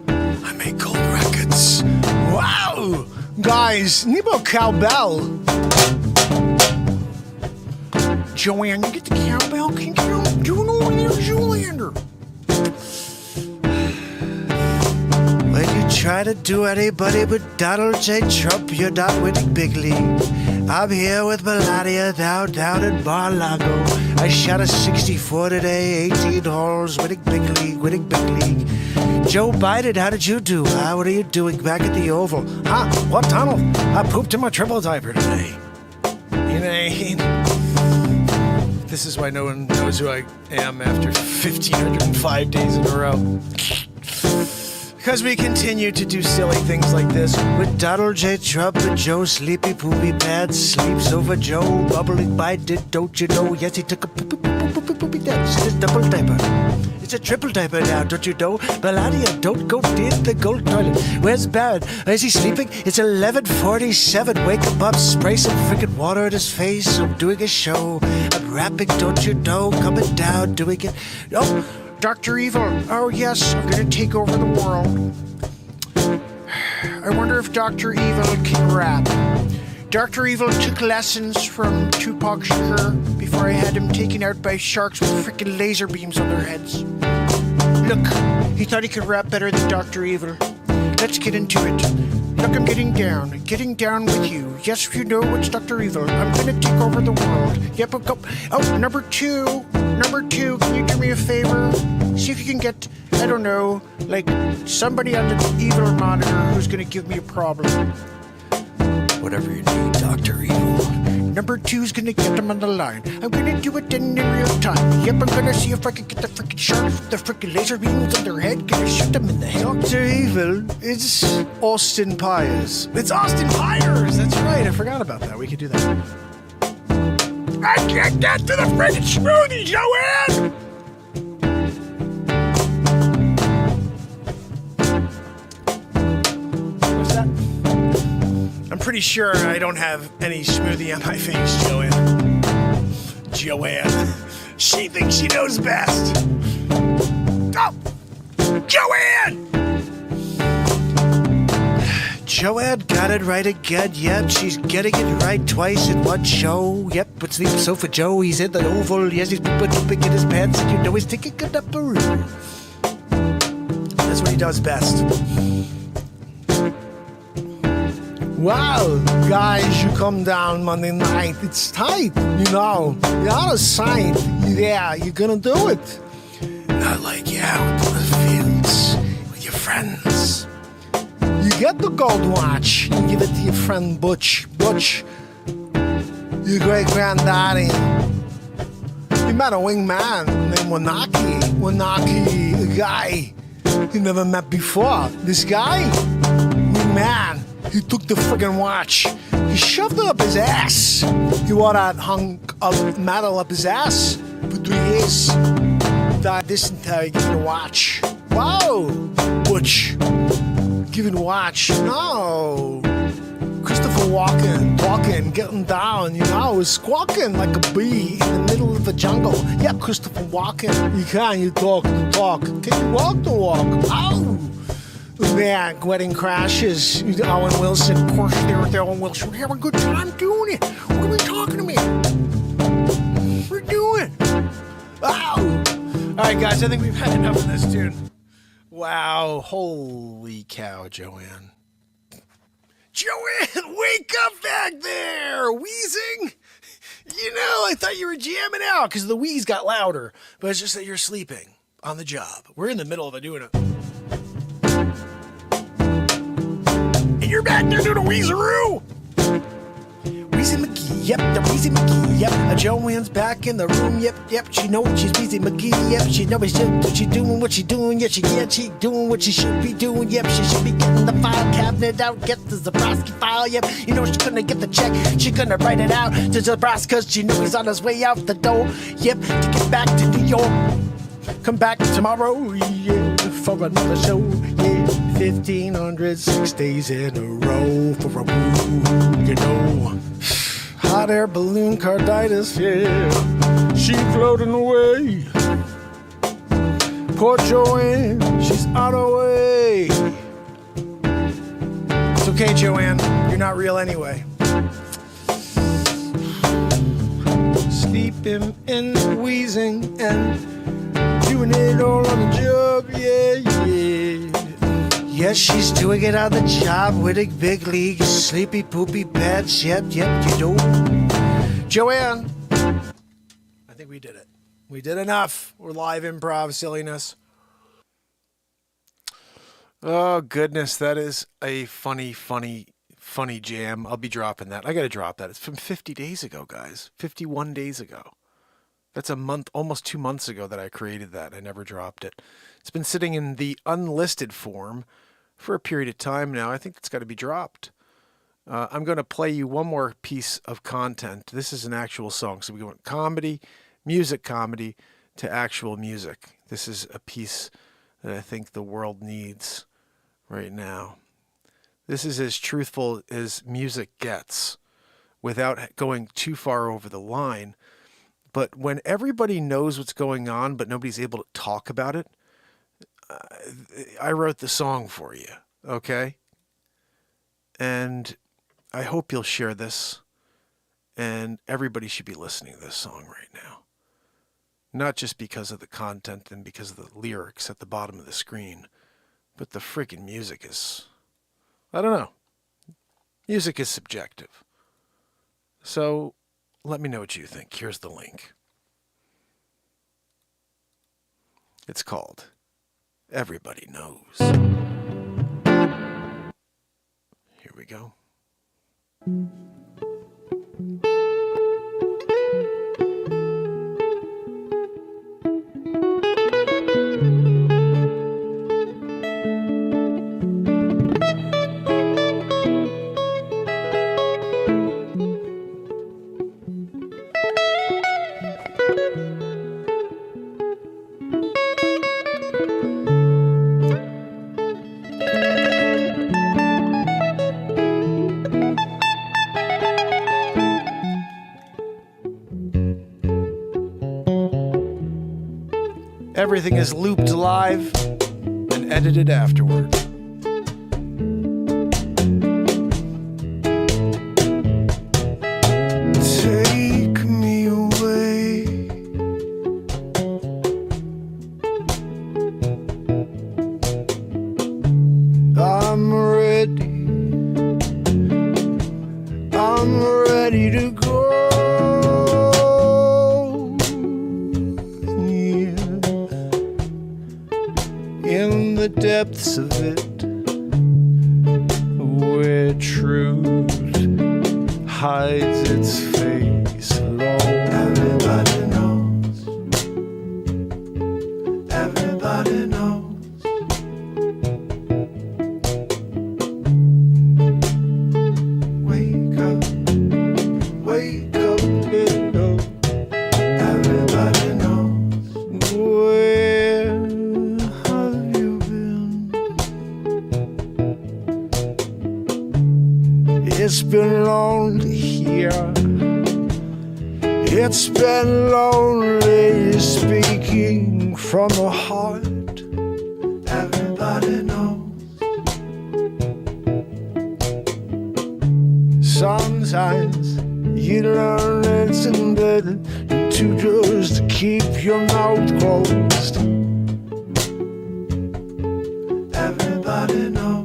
I make gold records. Wow! Guys, need more cowbell. Joanne, you get the cowbell? Can you do no one near Zoolander? When you try to do anybody but Donald J. Trump, you're not winning big league. I'm here with Melania down in Mar-a-Lago. I shot a 64 today, 18 holes, winning big league. Joe Biden, how did you do? What are you doing back at the Oval? Huh? What, Donald? I pooped in my triple diaper today. You know, this is why no one knows who I am after 1,505 days in a row. Because we continue to do silly things like this with Donald J. Trump and Joe Sleepy Poopy Pants, Sleeps Over Joe, bubbling by Did don't you know? Yes, he took a poopy dance. It's a double diaper. It's a triple diaper now, don't you know? Melania, don't go near the gold toilet. Where's Barrett? Is he sleeping? It's 11:47. Wake him up, spray some freaking water in his face. I'm doing a show. I'm rapping, don't you know? Coming down, doing it. Oh, Dr. Evil. Oh, yes, I'm gonna take over the world. I wonder if Dr. Evil can rap. Dr. Evil took lessons from Tupac Shakur before I had him taken out by sharks with freaking laser beams on their heads. Look, he thought he could rap better than Dr. Evil. Let's get into it. Look, I'm getting down with you. Yes, you know it's Dr. Evil. I'm gonna take over the world. Yep, I'll go. Oh, number two, can you do me a favor? See if you can get, I don't know, like somebody on the Evil monitor who's gonna give me a problem. Whatever you need, Dr. Evil. Number two's gonna get them on the line. I'm gonna do it in real time. Yep, I'm gonna see if I can get the freaking sharks with the freaking laser beams on their head. Gonna shoot them in the head. Dr. Evil, it's Austin Pires. It's Austin Pires! That's right, I forgot about that. We could do that. I can't get to the freaking smoothie, Joanne! What's that? I'm pretty sure I don't have any smoothie on my face, Joanne. She thinks she knows best. Oh! Joanne! Joanne got it right again. Yep, she's getting it right twice in one show. Yep, but Sleep Sofa Joe, he's in the Oval. Yes, he's pooping in his pants, and you know he's taking a naparoo. That's what he does best. Wow, guys, you come down Monday night. It's tight, you know. You're out of sight. Yeah, you're gonna do it. Not like you out in the fields with your friends. You get the gold watch. You give it to your friend Butch. Your great granddaddy. You met a wingman named Wanaki, a guy you never met before. This guy, wingman, he took the friggin' watch. He shoved it up his ass. He wore that hunk of metal up his ass for 3 years. Died dysentery, getting a watch. Wow, Butch. giving watch. No. Christopher walking, getting down, you know, squawking like a bee in the middle of the jungle. Yeah, Christopher walking. You talk. Can you walk the walk? Ow! Man, wedding crashes. Owen Wilson, of course, there with Owen Wilson. We're having a good time doing it. What are we talking to me? We're doing. Ow! All right, guys, I think we've had enough of this tune. Wow, holy cow, Joanne. Joanne, wake up back there! Wheezing? You know, I thought you were jamming out because the wheeze got louder. But it's just that you're sleeping on the job. We're in the middle of doing it. And you're back there doing a wheezeroo! Wheezy McGee, yep, the Wheezy McGee, yep. Joanne's back in the room, yep. She know she's Wheezy McGee, yep. She know she doing what she doing, yeah. She doing what she should be doing, yep. She should be getting the file cabinet out, get the Zabrowski file, yep. You know she's gonna get the check, she's gonna write it out to Zabrowski, cause she know he's on his way out the door, yep. To get back to New York, come back tomorrow, yeah, for another show, yeah. 1,506 days in a row for a woo, you know. Hot air balloon carditis, yeah. She floating away. Poor Joanne, she's on her way. It's okay, Joanne. You're not real anyway. Sleeping and wheezing and doing it all on the job, yeah. Yes, she's doing it on the job, winning big leagues, sleepy poopy pets, yep, you know. Joanne, I think we did it. We did enough. We're live improv silliness. Oh, goodness, that is a funny jam. I'll be dropping that. I got to drop that. It's from 50 days ago, guys. 51 days ago. That's a month, almost 2 months ago that I created that. I never dropped it. It's been sitting in the unlisted form for a period of time now. I think it's got to be dropped. I'm going to play you one more piece of content. This is an actual song. So we went music comedy to actual music. This is a piece that I think the world needs right now. This is as truthful as music gets without going too far over the line. But when everybody knows what's going on, but nobody's able to talk about it, I wrote the song for you, okay? And I hope you'll share this, and everybody should be listening to this song right now. Not just because of the content and because of the lyrics at the bottom of the screen, but the freaking music is, I don't know. Music is subjective. So let me know what you think. Here's the link. It's called Everybody Knows. Here we go. Everything is looped live and edited afterward. Take me away. I'm ready to go. In the depths of it, where truth hides its face alone. Everybody knows. Everybody knows. Wake up, little. Everybody knows. Where have you been? It's been lonely here. It's been lonely speaking from the heart. Everybody knows. Sometimes you learn it's better to just keep your mouth closed. Everybody knows.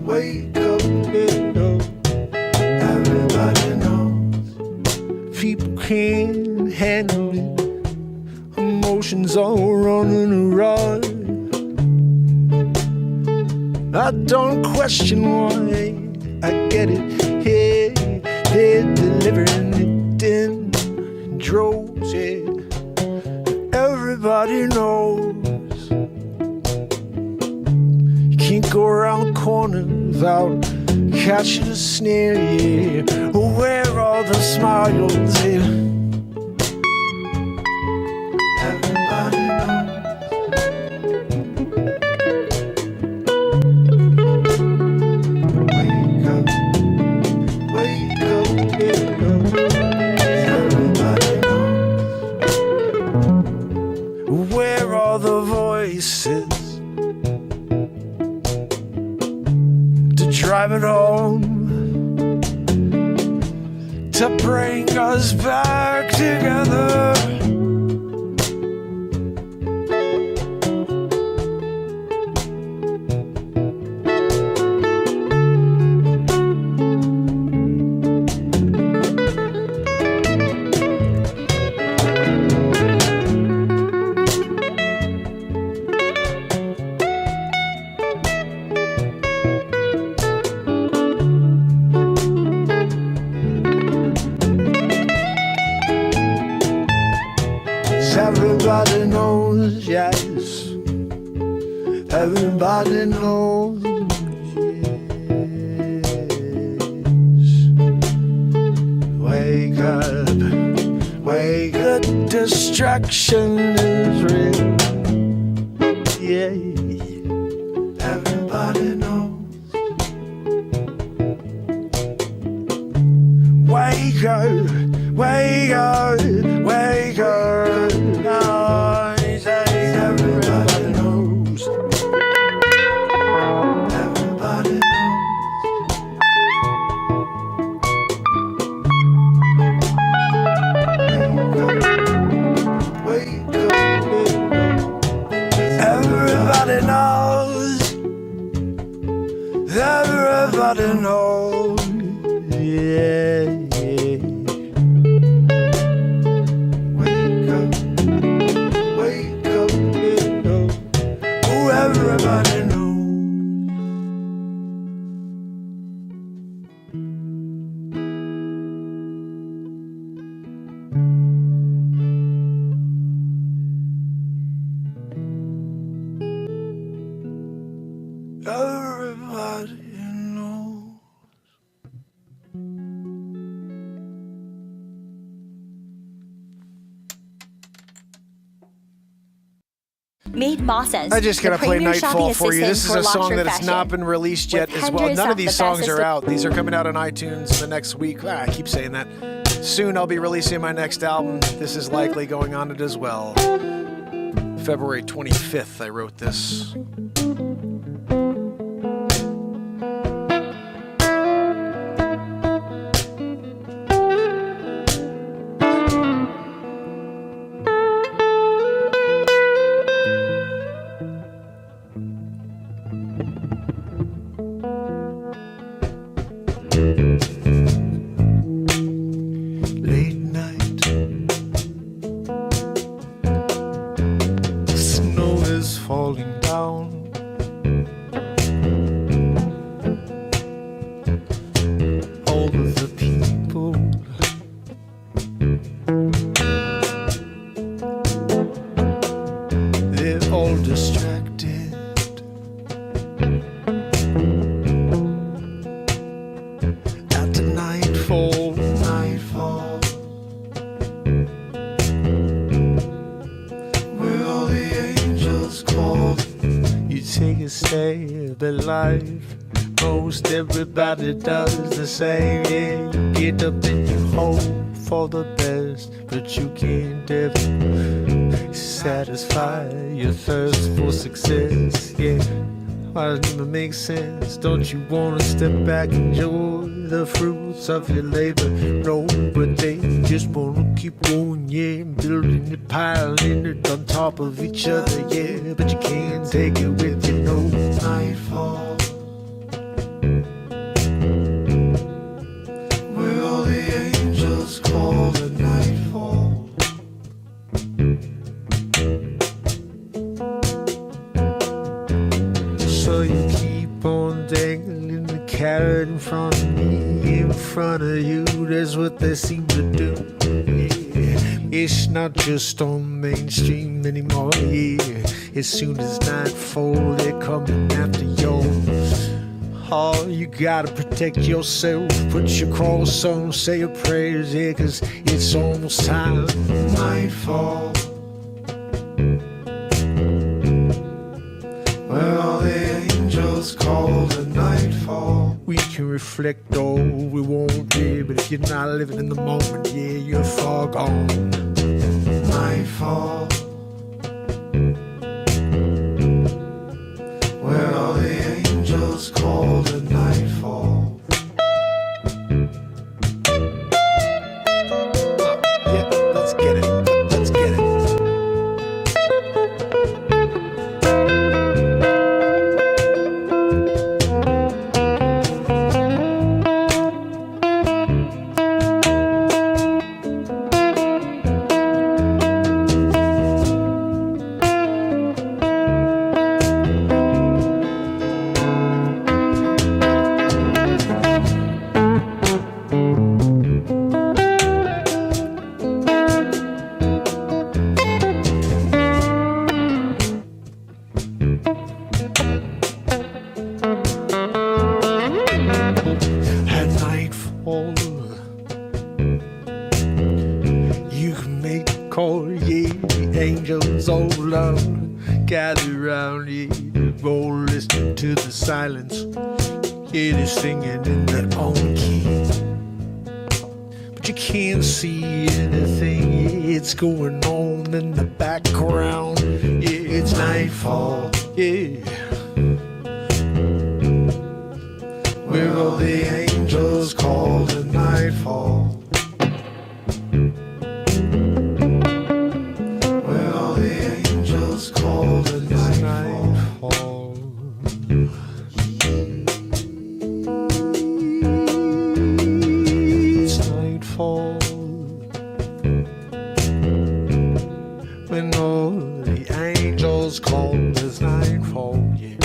Wake up, little. Everybody knows. People can't handle it. Emotions all running around. I don't question why. I get it. Hey, they're delivering it in droves. Yeah. Everybody knows. You can't go around the corner without catching a snare. Yeah. Where are the smiles? Yeah. Everybody knows. Wake up, little. Everybody knows. Where are the voices to drive it home, to bring us back together? Everybody knows, yes. Everybody knows, yes. Wake up, distraction is real. Yeah, everybody knows. Wake up, wake up, wake up. Now, everybody knows. Everybody knows. Wake up, everybody knows. Everybody knows. Yeah. Everybody knows. Everybody knows. Meet Bosses. I just gotta the play premier shopping Nightfall for you. This is assistant a for song luxury that has fashion. not been released yet With as well. hundreds None of of these the songs best are out. These are coming out on iTunes the next week. I keep saying that. Soon I'll be releasing my next album. This is likely going on it as well. February 25th, I wrote this. Late night, the snow is falling down. All of the people they're all distracted. After nightfall, where all the angels take a step at life. Most everybody does the same. Yeah, you get up and you hope for the best, but you can't ever satisfy your thirst for success. Yeah, why doesn't even make sense? Don't you wanna step back and enjoy the fruits of your labor? No, but they just wanna keep going, yeah, building it, piling it on top of each other, yeah, but you can't take it with you, no. Nightfall, where all the angels call the nightfall. So you keep on dangling the carrot in front of me, in front of you, that's what they seem to do. Yeah. It's not just on mainstream anymore, yeah. As soon as nightfall, they're coming after yours. Oh, you gotta protect yourself, put your cross on, say your prayers, yeah, 'cause it's almost time. Nightfall, where all the angels call the nightfall. We can reflect all we want, yeah, but if you're not living in the moment, yeah, you're far gone. Nightfall, where all the angels call the nightfall. Yeah, let's get it. Let's get it. At nightfall, you can make a call, yeah. The angels all alone gather round, yeah. All listening to the silence, yeah. They're singing in their own key, but you can't see anything, yeah. It's going on in the background, yeah. It's nightfall, yeah. Where all the angels call the nightfall. Where all the angels call the nightfall. It's nightfall. When all the angels call this nightfall, yeah.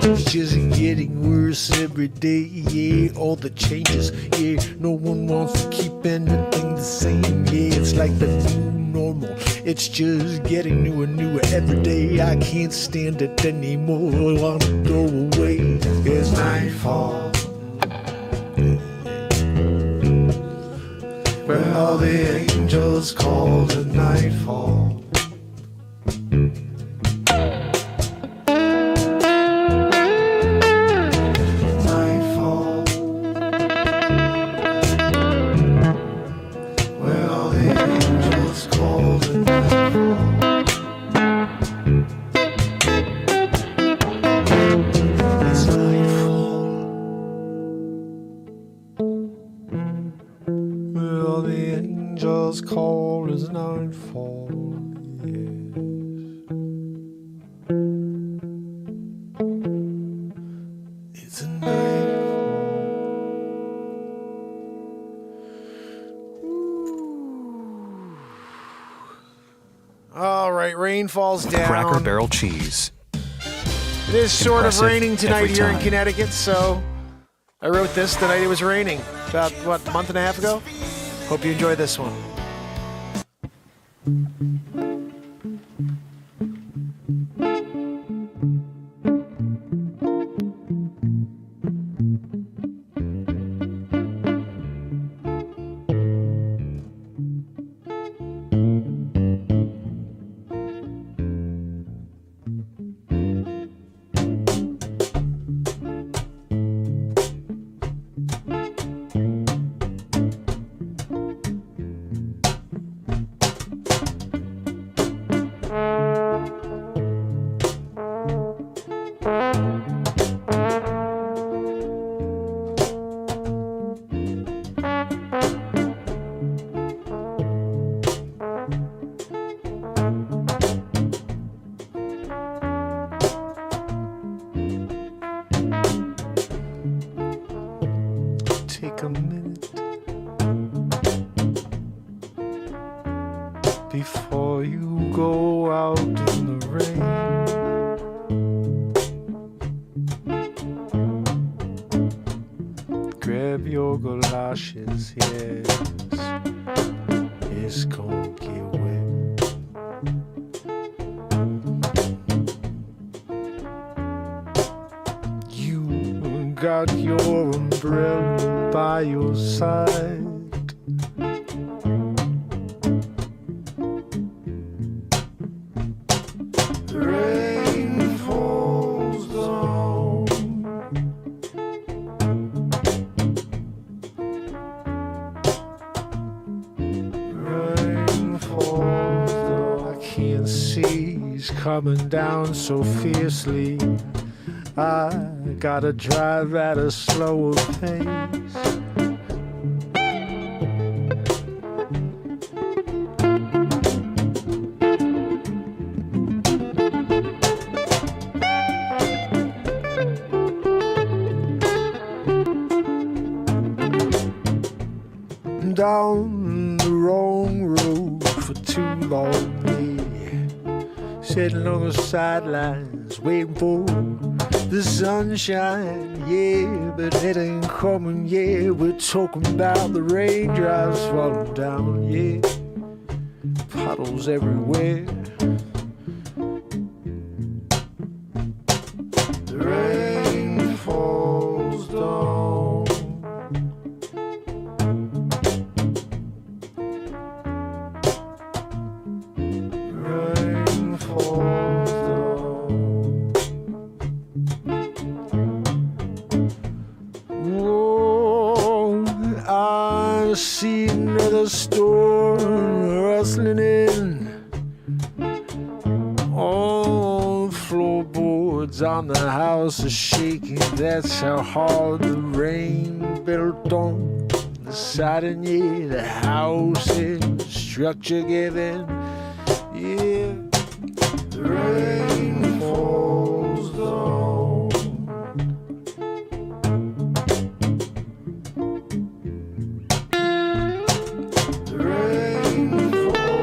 It's just getting worse every day, yeah. All the changes, yeah. No one wants to keep anything the same, yeah. It's like the new normal. It's just getting newer and newer every day. I can't stand it anymore. I wanna go away. It's nightfall, where all the angels call the nightfall. All the angels call is nightfall. Yes. It's a nightfall. All right, rain falls down. Cracker Barrel cheese. It is sort of Impressive raining tonight every here in time. Connecticut, so I wrote this the night it was raining. About, what, a month and a half ago? Hope you enjoy this one. Take a minute before you go out in the rain. Grab your galoshes, yes, it's gonna get wet. You got your umbrella by your side. The rain falls down. Rain falls down. I can't see he's coming down so fiercely. I gotta drive at a slower pace. Down the wrong road for too long, yeah. Sitting on the sidelines waiting for the sunshine, yeah, but it ain't coming, yeah. We're talking about the raindrops falling down, yeah. Puddles everywhere. The rain falls down. Rain falls down. Oh, I see another storm rustling in. All the floorboards on the house are shaking. That's how hard the rain built on the siding. Yeah, the house is structure giving. Yeah, the rain falls down. The rain falls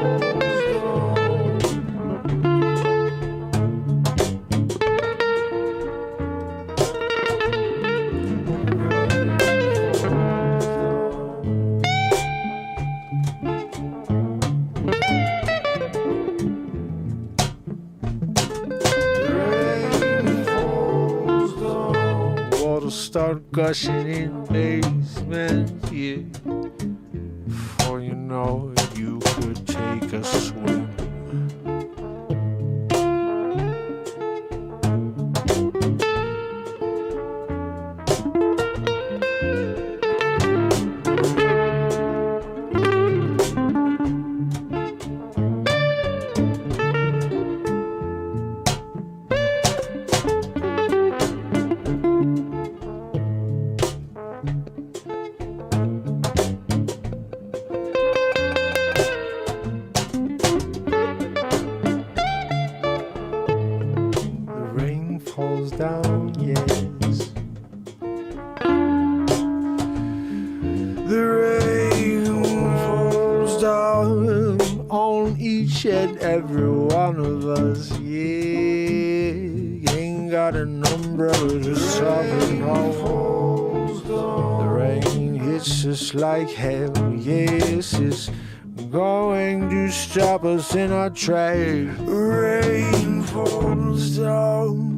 Water start gushing in basement, yeah. Before you know it, you could take a swim. The rain falls down, yes. The rain falls down on each and every one of us, yeah. Ain't got an umbrella to soften all. The rain hits us like hell, yes, it's going to stop us in our tracks. Rain falls down.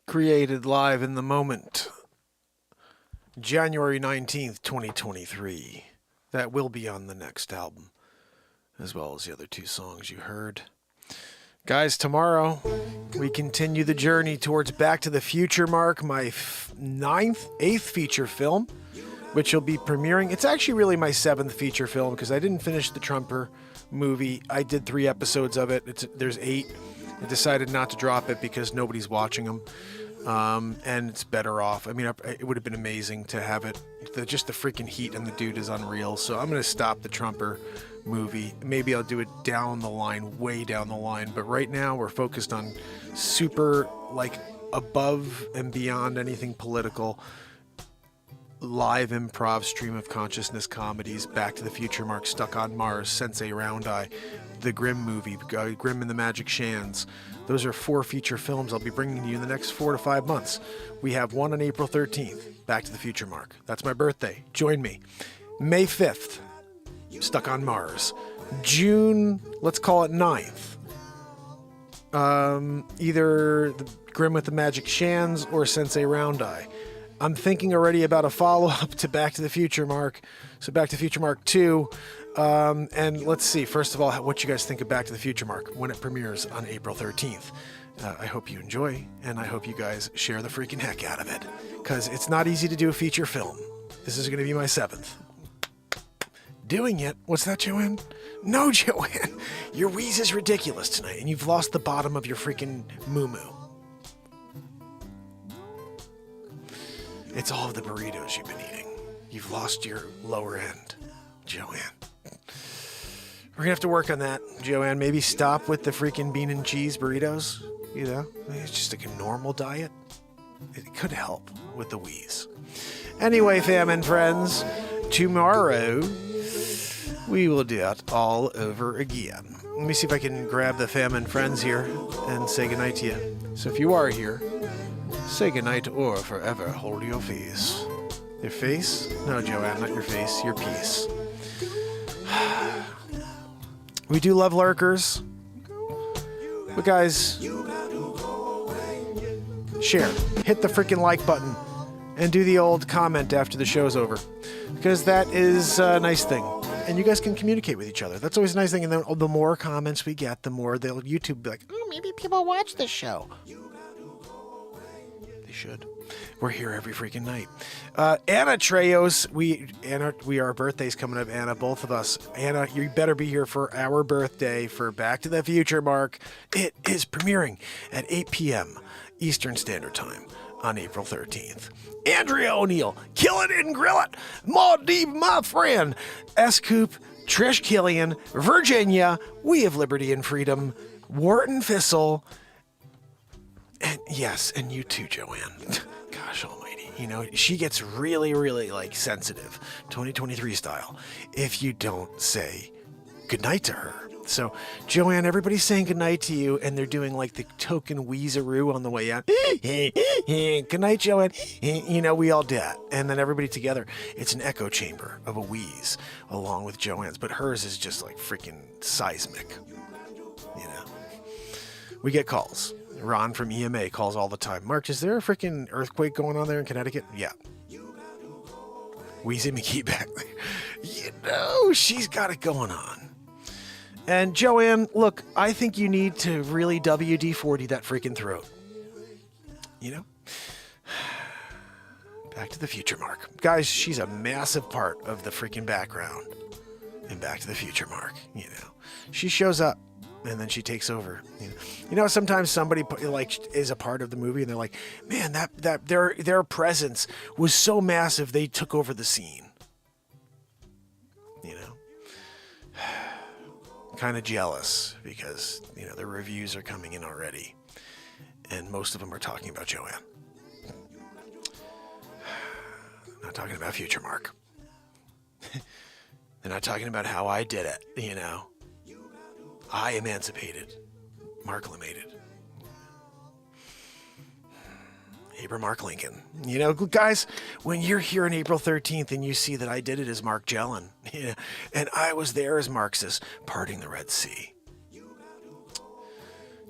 Created live in the moment January 19th, 2023. That will be on the next album, as well as the other two songs you heard. Guys, tomorrow we continue the journey towards Back to the Future Mark, my eighth feature film, which will be premiering. It's actually really my 7th feature film because I didn't finish the Trumper movie. I did 3 episodes of it. There's 8. I decided not to drop it because nobody's watching them. And it's better off. I mean, it would have been amazing to have it. Just the freaking heat and the dude is unreal. So I'm going to stop the Trumper movie. Maybe I'll do it down the line, way down the line. But right now we're focused on super, like, above and beyond anything political, live improv, stream of consciousness comedies, Back to the Future Mark, Stuck on Mars, Sensei Round Eye, the Grimm movie, Grimm and the Magic Shands. Those are 4 feature films I'll be bringing you in the next 4 to 5 months. We have one on April 13th, Back to the Future Mark. That's my birthday. Join me. May 5th, Stuck on Mars. June, let's call it 9th. Either the Grimm with the Magic Shands or Sensei Round Eye. I'm thinking already about a follow-up to Back to the Future Mark. So Back to the Future Mark 2. And let's see, first of all, what you guys think of Back to the Future Mark when it premieres on April 13th. I hope you enjoy, and I hope you guys share the freaking heck out of it. Because it's not easy to do a feature film. This is going to be my 7th. Doing it? What's that, Joanne? No, Joanne. Your wheeze is ridiculous tonight, and you've lost the bottom of your freaking moo-moo. It's all of the burritos you've been eating. You've lost your lower end, Joanne. We're going to have to work on that, Joanne. Maybe stop with the freaking bean and cheese burritos. You know, it's just like a normal diet. It could help with the wheeze. Anyway, fam and friends, tomorrow we will do it all over again. Let me see if I can grab the fam and friends here and say goodnight to you. So if you are here, say goodnight or forever hold your face. Your face? No, Joanne, not your face. Your piece. We do love lurkers. But guys, share. Hit the freaking like button. And do the old comment after the show's over. Because that is a nice thing. And you guys can communicate with each other. That's always a nice thing. And then the more comments we get, the more they'll YouTube be like, oh, maybe people watch this show. They should. We're here every freaking night. Anna Treos, our birthday's coming up, Anna, both of us. Anna, you better be here for our birthday for Back to the Future Mark. It is premiering at 8 p.m. Eastern Standard Time on April 13th. Andrea O'Neill, Kill It and Grill It. Maud Deeb, my friend. S-Coop, Trish Killian, Virginia, We Have Liberty and Freedom, Wharton Fissel, and yes, and you too, Joanne. Gosh almighty. You know, she gets really, really, like, sensitive, 2023 style, if you don't say goodnight to her. So, Joanne, everybody's saying goodnight to you, and they're doing, like, the token wheezaroo on the way out. Good night, Joanne. You know, we all did that. And then everybody together, it's an echo chamber of a wheeze, along with Joanne's. But hers is just, like, freaking seismic. You know? We get calls. Ron from EMA calls all the time. Mark, is there a freaking earthquake going on there in Connecticut? Yeah. Wheezy McKee back there. You know, she's got it going on. And Joanne, look, I think you need to really WD-40 that freaking throat. You know? Back to the Future Mark. Guys, she's a massive part of the freaking background in Back to the Future Mark. You know? She shows up. And then she takes over. You know, sometimes somebody like is a part of the movie, and they're like, "Man, that their presence was so massive, they took over the scene." You know, kind of jealous because you know the reviews are coming in already, and most of them are talking about Joanne. Not talking about Future Mark. They're not talking about how I did it. You know. I emancipated. Mark-limated. Abraham Mark Lincoln. You know, guys, when you're here on April 13th and you see that I did it as Mark Jellin, yeah, and I was there as Marxist, parting the Red Sea.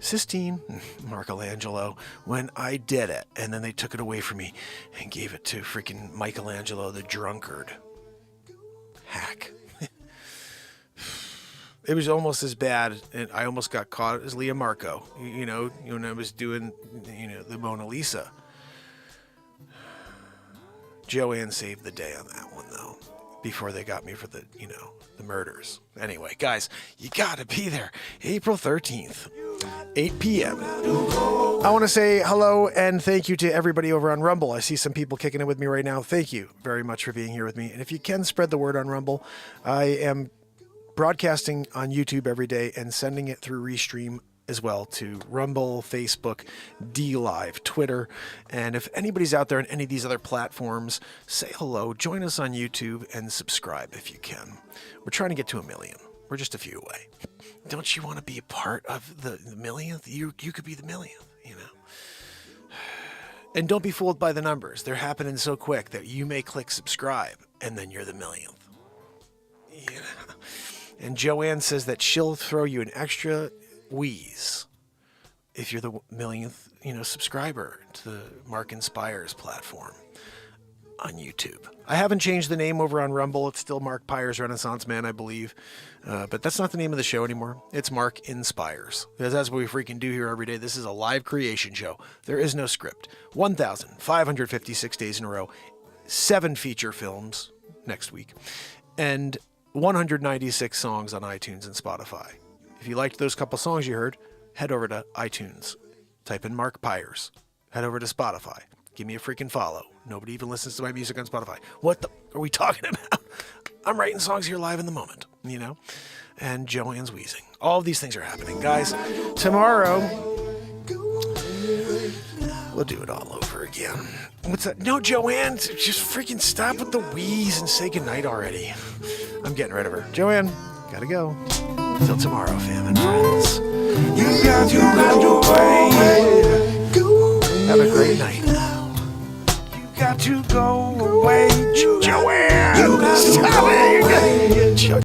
Sistine, Michelangelo, when I did it, and then they took it away from me and gave it to freaking Michelangelo the drunkard. Hack. It was almost as bad, and I almost got caught as Leah Marco, you know, when I was doing, the Mona Lisa. Joanne saved the day on that one, though, before they got me for the murders. Anyway, guys, you gotta be there. April 13th, 8 p.m. I want to say hello and thank you to everybody over on Rumble. I see some people kicking it with me right now. Thank you very much for being here with me. And if you can spread the word on Rumble, I am broadcasting on YouTube every day and sending it through Restream as well to Rumble, Facebook, DLive, Twitter. And if anybody's out there on any of these other platforms, say hello, join us on YouTube, and subscribe if you can. We're trying to get to 1 million. We're just a few away. Don't you want to be a part of the millionth? You could be the millionth, And don't be fooled by the numbers. They're happening so quick that you may click subscribe, and then you're the millionth. And Joanne says that she'll throw you an extra wheeze if you're the millionth, subscriber to the Mark Inspires platform on YouTube. I haven't changed the name over on Rumble. It's still Mark Pires Renaissance Man, I believe. But that's not the name of the show anymore. It's Mark Inspires. Because that's what we freaking do here every day. This is a live creation show. There is no script. 1,556 days in a row. 7 feature films next week. And 196 songs on iTunes and Spotify. If you liked those couple songs you heard, head over to iTunes. Type in Mark Pires. Head over to Spotify. Give me a freaking follow. Nobody even listens to my music on Spotify. What the are we talking about? I'm writing songs here live in the moment, And Joanne's wheezing. All of these things are happening. Guys, tomorrow, we'll do it all over again. What's that? No, Joanne, just freaking stop with the wheeze and say goodnight already. I'm getting rid of her. Joanne, gotta go. Till tomorrow, fam and friends. You got to run away. Have a great night.